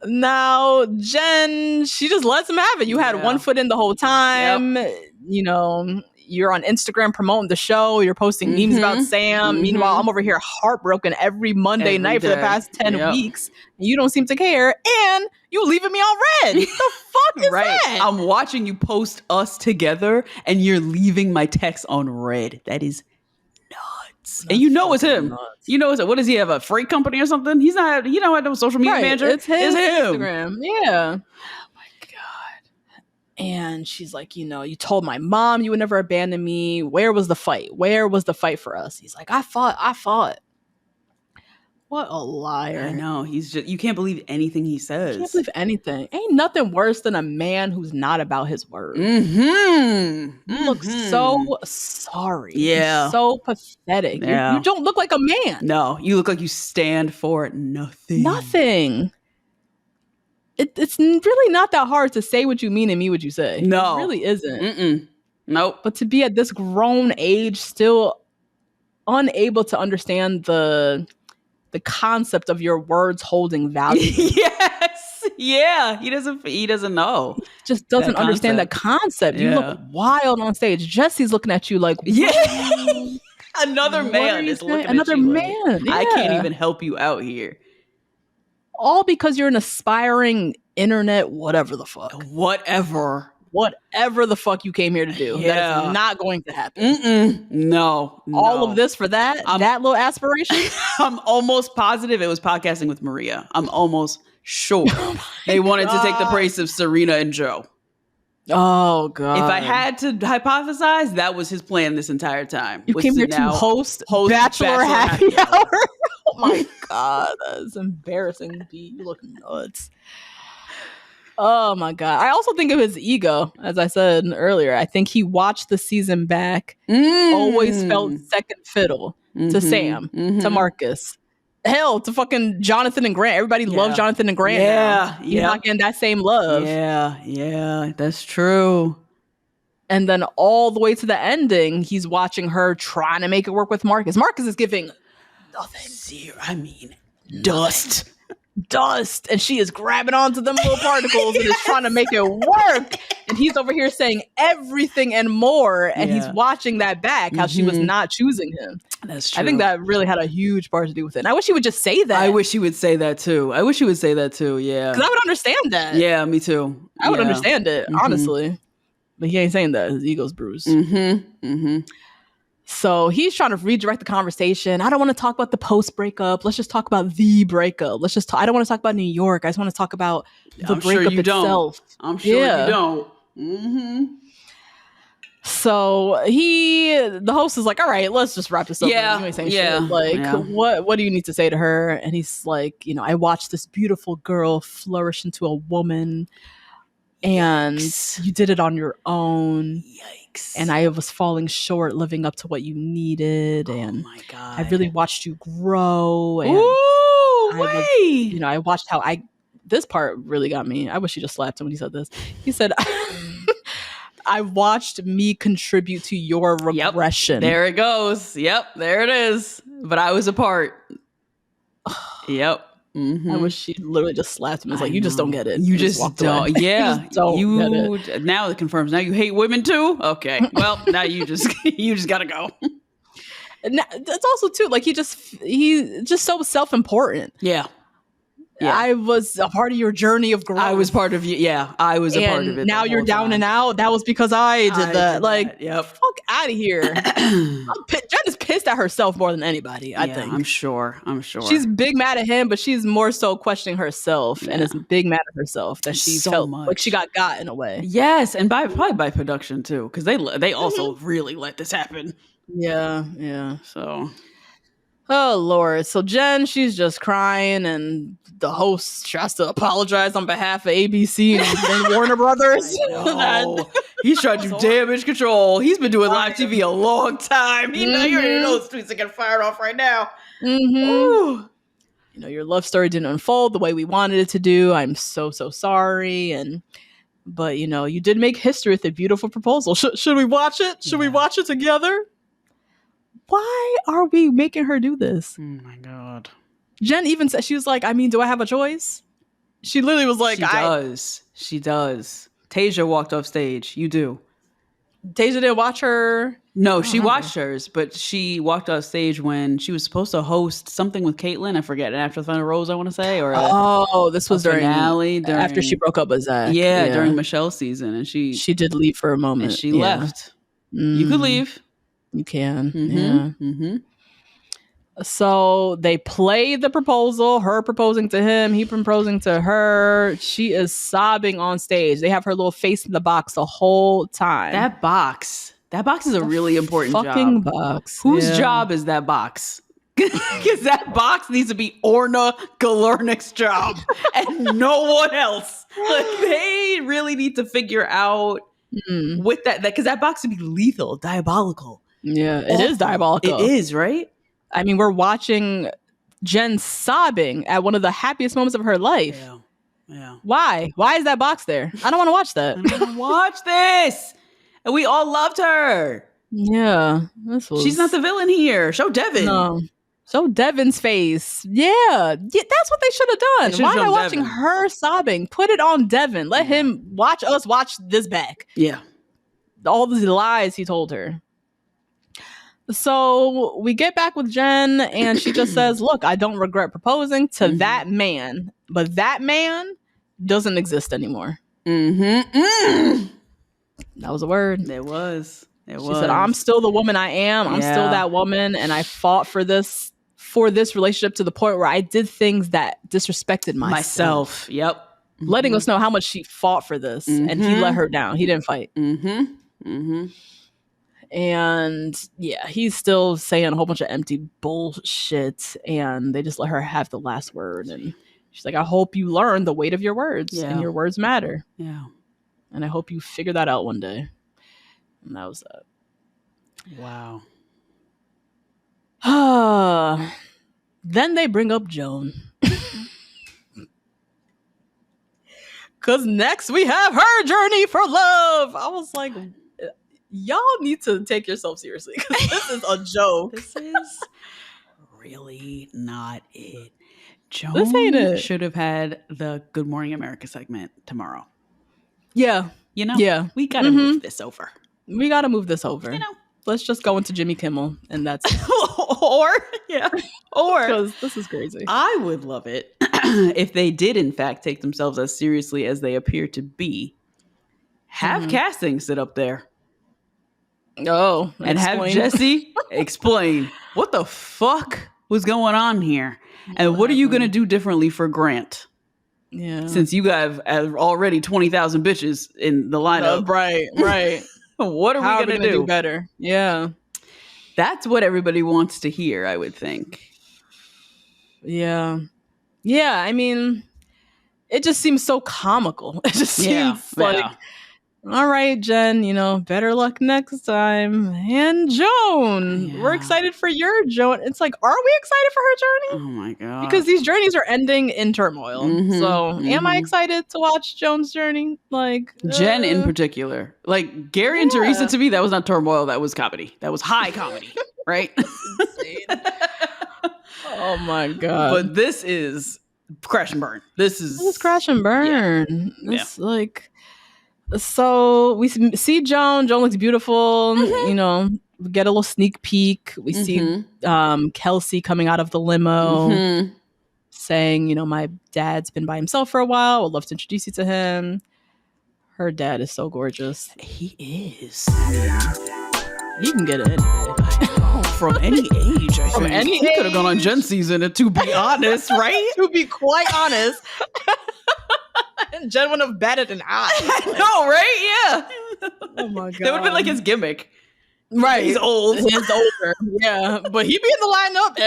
Now, Jen, she just lets him have it. You had one foot in the whole time. Yep. You know, you're on Instagram promoting the show. You're posting memes about Sam. Meanwhile, I'm over here heartbroken every Monday night for the past 10 weeks. And you don't seem to care. And you leaving me on red. The fuck is that? I'm watching you post us together and you're leaving my text on red. That is nuts. And you know it's him. Nuts. You know it's him. What does he have? A freight company or something? He's not, you know, no social media manager. It's him. Instagram. Yeah. And she's like, you know, you told my mom you would never abandon me. Where was the fight? Where was the fight for us? He's like, I fought. What a liar. I know. He's just, you can't believe anything he says. You can't believe anything. Ain't nothing worse than a man who's not about his word. You look so sorry. Yeah. You're so pathetic. Yeah. You don't look like a man. No, you look like you stand for nothing. Nothing. It's really not that hard to say what you mean and mean what you say. No. It really isn't. Nope. But to be at this grown age still unable to understand the concept of your words holding value. Yes. Yeah. He doesn't know. He just doesn't understand that concept. You look wild on stage. Jesse's looking at you like, Another man is looking at you. Another man. Like, I can't even help you out here. All because you're an aspiring internet, whatever the fuck. Whatever the fuck you came here to do. Yeah. That is not going to happen. No. All of this for that? That little aspiration? I'm almost positive it was podcasting with Maria. I'm almost sure. They wanted to take the place of Serena and Joe. Oh, God. If I had to hypothesize, that was his plan this entire time. You came here to host Bachelor Happy Hour? Oh my God, that is embarrassing. You look nuts. Oh my God. I also think of his ego, as I said earlier. I think he watched the season back, always felt second fiddle to Sam, to Marcus. Hell, to fucking Jonathan and Grant. Everybody loves Jonathan and Grant now. He's not getting that same love. Yeah, that's true. And then all the way to the ending, he's watching her trying to make it work with Marcus. Marcus is giving nothing. Zero. I mean, dust. And she is grabbing onto them little particles and is trying to make it work. And he's over here saying everything and more. And he's watching that back, how she was not choosing him. That's true. I think that really had a huge part to do with it. And I wish he would just say that. I wish he would say that too. Yeah. Because I would understand that. Yeah, me too. I would understand it, honestly. But he ain't saying that. His ego's bruised. So he's trying to redirect the conversation. I don't want to talk about the post breakup. Let's just talk about the breakup. I don't want to talk about New York. I just want to talk about the breakup itself. I'm sure you don't. So the host is like, all right, let's just wrap this up. Yeah. You ain't saying shit. Like, what do you need to say to her? And he's like, you know, I watched this beautiful girl flourish into a woman. And you did it on your own. Yikes. And I was falling short living up to what you needed. And my God. I really watched you grow. And I watched how this part really got me. I wish he just slapped him when he said this. He said, I watched me contribute to your regression. There it goes. Yep, there it is. But I was a part. Yep. I wish she literally just slapped him. It's like, you just don't get it. You just don't. Away. Yeah. Get it. Now it confirms. Now you hate women too? Okay. Well, now you just gotta go. And that's also too, like, he's just so self-important. Yeah. I was a part of your journey of growth. I was part of you. Yeah, I was a part of it. Now you're down and out. That was because I did that. Like, yep. fuck out of here. Jen is pissed at herself more than anybody, I think. I'm sure. She's big mad at him, but she's more so questioning herself and is big mad at herself that she felt like she got in a way. Yes, and probably by production too, because they also really let this happen. Yeah. So, oh Lord. So Jen, she's just crying, and the host tries to apologize on behalf of ABC and Warner Brothers. He's trying to do damage control. He's been doing live TV a long time. You already know those tweets are getting fired off right now. You know, your love story didn't unfold the way we wanted it to do. I'm so sorry. But you know, you did make history with a beautiful proposal. Should we watch it? Should we watch it together? Why are we making her do this? Oh my God. Jen even said, she was like, I mean, do I have a choice? She literally was like, She does. Tasia walked off stage. You do. Tasia didn't watch her. No, she watched hers, but she walked off stage when she was supposed to host something with Caitlyn. I forget. And After the Final Rose, I want to say. Or this was during after she broke up with Zach. Yeah, during Michelle's season. And she did leave for a moment. And she left. You could leave. You can. So they play the proposal, her proposing to him, he proposing to her. She is sobbing on stage. They have her little face in the box the whole time. That box is a really important fucking job. Box. Whose job is that box? Because that box needs to be Orna Galernick's job and no one else. Like, they really need to figure out with that because that box would be lethal, diabolical. Yeah, it is diabolical. It is, right? I mean, we're watching Jen sobbing at one of the happiest moments of her life. Yeah. Why? Why is that box there? I don't want to watch that. I don't want to watch this. And we all loved her. Yeah. She's not the villain here. Show Devin. No. Show Devin's face. Yeah. That's what they should have done. Why am I watching her sobbing? Put it on Devin. Let him watch us watch this back. Yeah. All the lies he told her. So we get back with Jen and she just says, look, I don't regret proposing to that man, but that man doesn't exist anymore. That was a word. It was. She said, I'm still the woman I am. I'm still that woman. And I fought for this relationship to the point where I did things that disrespected myself. Yep. Letting us know how much she fought for this. And he let her down. He didn't fight. And yeah, he's still saying a whole bunch of empty bullshit, and they just let her have the last word. And she's like, I hope you learn the weight of your words, and your words matter. Yeah. And I hope you figure that out one day. And that was that. Wow. Then they bring up Joan. Because next we have her journey for love. I was like, y'all need to take yourself seriously because this is a joke. This is really not it. Joan this ain't it. Should have had the Good Morning America segment tomorrow. Yeah. You know? Yeah. We got to move this over. We got to move this over. You know? Let's just go into Jimmy Kimmel and that's or because this is crazy. I would love it if they did in fact take themselves as seriously as they appear to be. Have casting sit up there. Oh, and have Jesse explain what the fuck was going on here and what are you going to do differently for Grant? Yeah. Since you have already 20,000 bitches in the lineup. Right. What are we going to do better? Yeah. That's what everybody wants to hear, I would think. Yeah. Yeah. I mean, it just seems so comical. It just seems like, all right, Jen, better luck next time. And Joan, we're excited for your Joan. It's like, are we excited for her journey? Oh my God. Because these journeys are ending in turmoil. So am I excited to watch Joan's journey? Like Jen in particular. Like Gary and Teresa, to me, that was not turmoil. That was comedy. That was high comedy, right? Insane. Oh my God. But this is crash and burn. This is crash and burn. It's like... So we see Joan. Joan looks beautiful. We get a little sneak peek. We see Kelsey coming out of the limo. saying, my dad's been by himself for a while. Would love to introduce you to him. Her dad is so gorgeous. He is. He can get it. From any age, I From think. any He could have age. gone on Jen season, and to be honest, right? To be quite honest, Jen wouldn't have batted an eye. No, right? Yeah. Oh my god, That would have been like his gimmick. right. He's old. He's older. Yeah, but he'd be in the lineup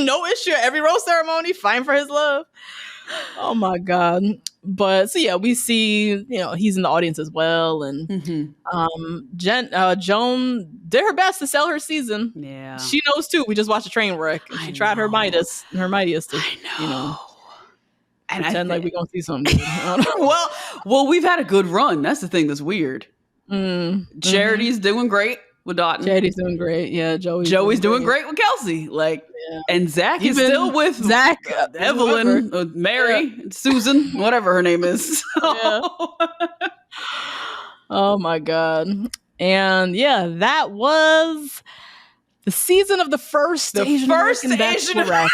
no issue, every rose ceremony, fighting for his love. Oh my god. But so yeah, we see, he's in the audience as well, and Joan did her best to sell her season. Yeah, she knows too. We just watched a train wreck, and she tried her mightiest to, and pretend like we're gonna see something good. well, we've had a good run. That's the thing that's weird. Charity's doing great with Dotton. Charity's doing great. Yeah, Joey's doing great with Kelsey. And Zach is still with Zach, Evelyn, Mary, Susan, whatever her name is. Yeah. Oh my god. And yeah, that was the season of the first Asian American Bachelorette.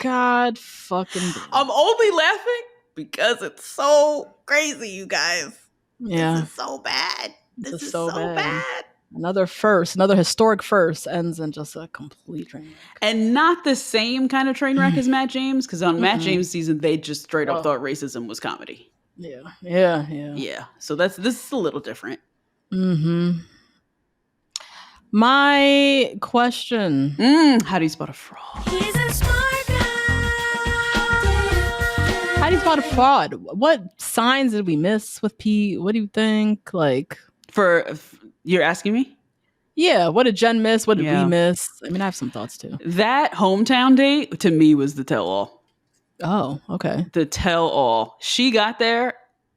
God fucking damn. I'm only laughing because it's so crazy, you guys. Yeah. This is so bad. This is so bad. Another historic first ends in just a complete train wreck. And not the same kind of train wreck as Matt James, because on Matt James' season, they just straight up thought racism was comedy. Yeah. So this is a little different. My question. How do you spot a fraud? He's a smart guy. How do you spot a fraud? What signs did we miss with Pete? What do you think? You're asking me? Yeah, what did Jen miss? What did we miss? I mean, I have some thoughts too. That hometown date, to me, was the tell-all. Oh, okay. The tell-all. She got there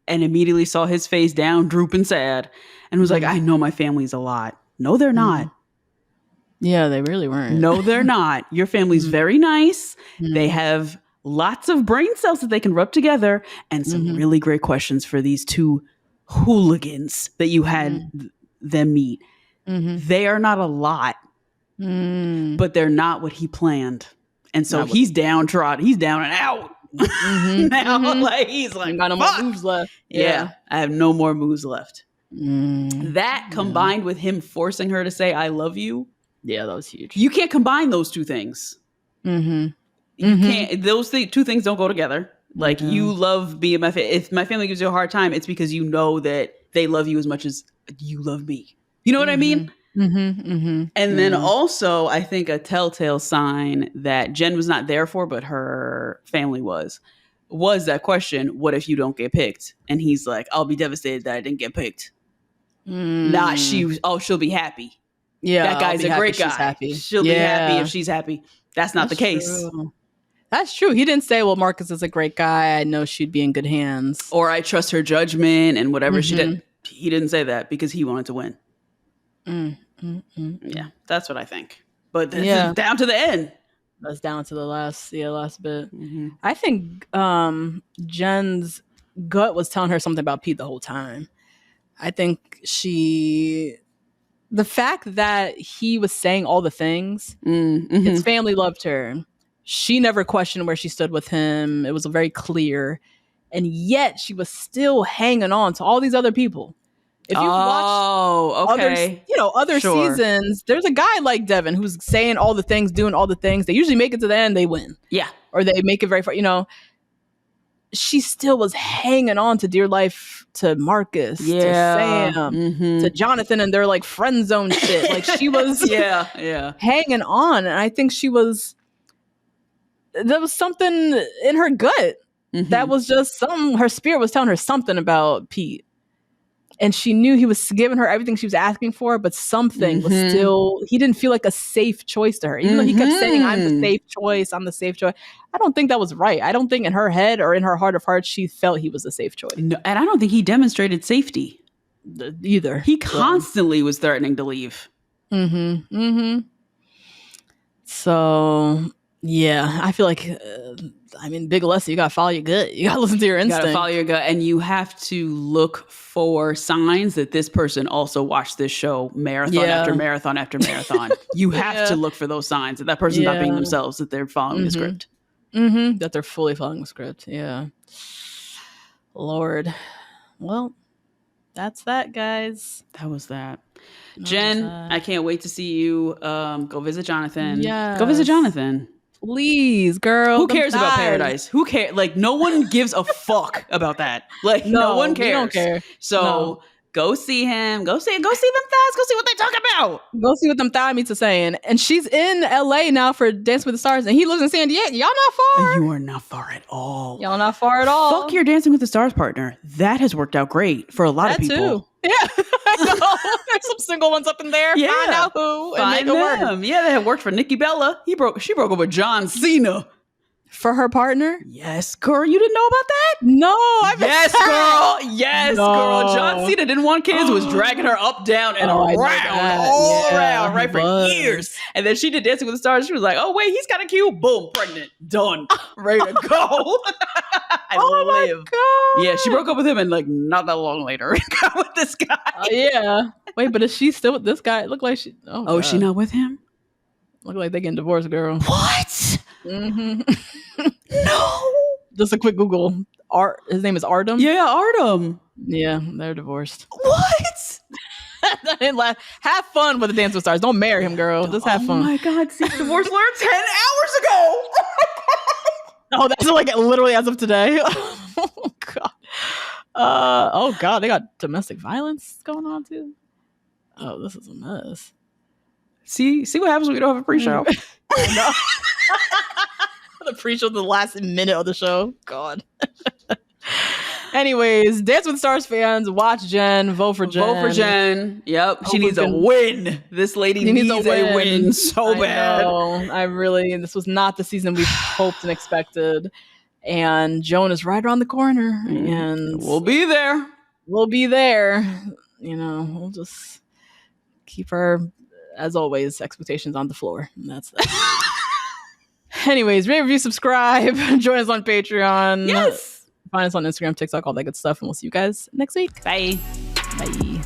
and immediately saw his face down, drooping sad, and was like, I know my family's a lot. No, they're not. Yeah, they really weren't. No, they're not. Your family's very nice. They have lots of brain cells that they can rub together, and some really great questions for these two hooligans that you had them meet. They are not a lot, but they're not what he planned. And so he's downtrodden. He's down and out. Now, he's like, got no more moves left. Yeah, I have no more moves left. That combined with him forcing her to say, I love you. Yeah, that was huge. You can't combine those two things. You can't. Those two things don't go together. You love being my family. If my family gives you a hard time, it's because you know that they love you as much as you love me. You know what I mean? And then also, I think a telltale sign that Jen was not there for, but her family was that question, what if you don't get picked? And he's like, I'll be devastated that I didn't get picked. She'll be happy. Yeah, that guy's a great guy. Happy. She'll be happy if she's happy. That's not the case. True. That's true. He didn't say, well, Marcus is a great guy. I know she'd be in good hands. Or I trust her judgment and whatever she did. He didn't say that because he wanted to win. Yeah, that's what I think. But this is down to the end. That's down to the last bit. I think Jen's gut was telling her something about Pete the whole time. I think the fact that he was saying all the things, his family loved her. She never questioned where she stood with him. It was very clear. And yet she was still hanging on to all these other people. If you've watched other seasons, there's a guy like Devin who's saying all the things, doing all the things. They usually make it to the end, they win. Yeah. Or they make it very far. She still was hanging on to dear life, to Marcus, to Sam, to Jonathan, and their friend zone shit. She was hanging on. And I think there was something in her gut that was just her spirit was telling her something about Pete. And she knew he was giving her everything she was asking for, but something was still, he didn't feel like a safe choice to her. Even though he kept saying, I'm the safe choice. I don't think that was right. I don't think in her head or in her heart of hearts, she felt he was a safe choice. No, and I don't think he demonstrated safety either. He constantly was threatening to leave. So Yeah, I feel like, big lesson. You gotta follow your gut. You gotta listen to your instinct. You gotta follow your gut, and you have to look for signs that this person also watched this show marathon after marathon after marathon. You have to look for those signs that person's not being themselves, that they're following the script. That they're fully following the script. Yeah. Lord. Well, that's that, guys. That was that. Jen, I can't wait to see you go visit Jonathan. Yeah. Go visit Jonathan. Please, girl. Who cares about Paradise? Who cares? Like, no one gives a fuck about that. Like, no one cares. We don't care. So go see him. Go see them thighs. Go see what they talk about. Go see what them thigh meats are saying. And she's in LA now for Dance with the Stars, and he lives in San Diego. Y'all not far. You are not far at all. Y'all not far at all. Fuck your Dancing with the Stars partner. That has worked out great for a lot of people. Too. Yeah, I know. There's some single ones up in there. Yeah. Find out who and make it work. Yeah, that had worked for Nikki Bella. She broke up with John Cena. For her partner? Yes, girl. You didn't know about that? No. Yes, girl. John Cena didn't want kids. Was dragging her up, down, and around, right, for years. And then she did Dancing with the Stars. She was like, oh, wait, he's kind of cute. Boom, pregnant. Done. Ready to go. My God. Yeah, she broke up with him, and like not that long later, got with this guy. Yeah. Wait, but is she still with this guy? It looked like she... is she not with him? Look like they getting divorced, girl. What? Mm-hmm. No. Just a quick Google. His name is Artem. Yeah, Artem. Yeah, they're divorced. What? I didn't laugh. Have fun with the Dance with Stars. Don't marry him, girl. Just have fun. Oh my God! See, divorce alert 10 hours ago. Oh, that's like literally as of today. Oh God. Oh God, they got domestic violence going on too. Oh, this is a mess. See what happens when we don't have a pre-show. No. The pre-show, the last minute of the show. God. Anyways, Dance with the Stars fans, watch Jen, vote for Jen. Vote for Jen. Yep. She needs a win. This lady needs a win so bad. This was not the season we hoped and expected. And Joan is right around the corner. And we'll be there. We'll be there. We'll just keep her, as always, expectations on the floor. And that's that. Anyways, rate, review, subscribe. Join us on Patreon. Yes. Find us on Instagram, TikTok, all that good stuff. And we'll see you guys next week. Bye. Bye.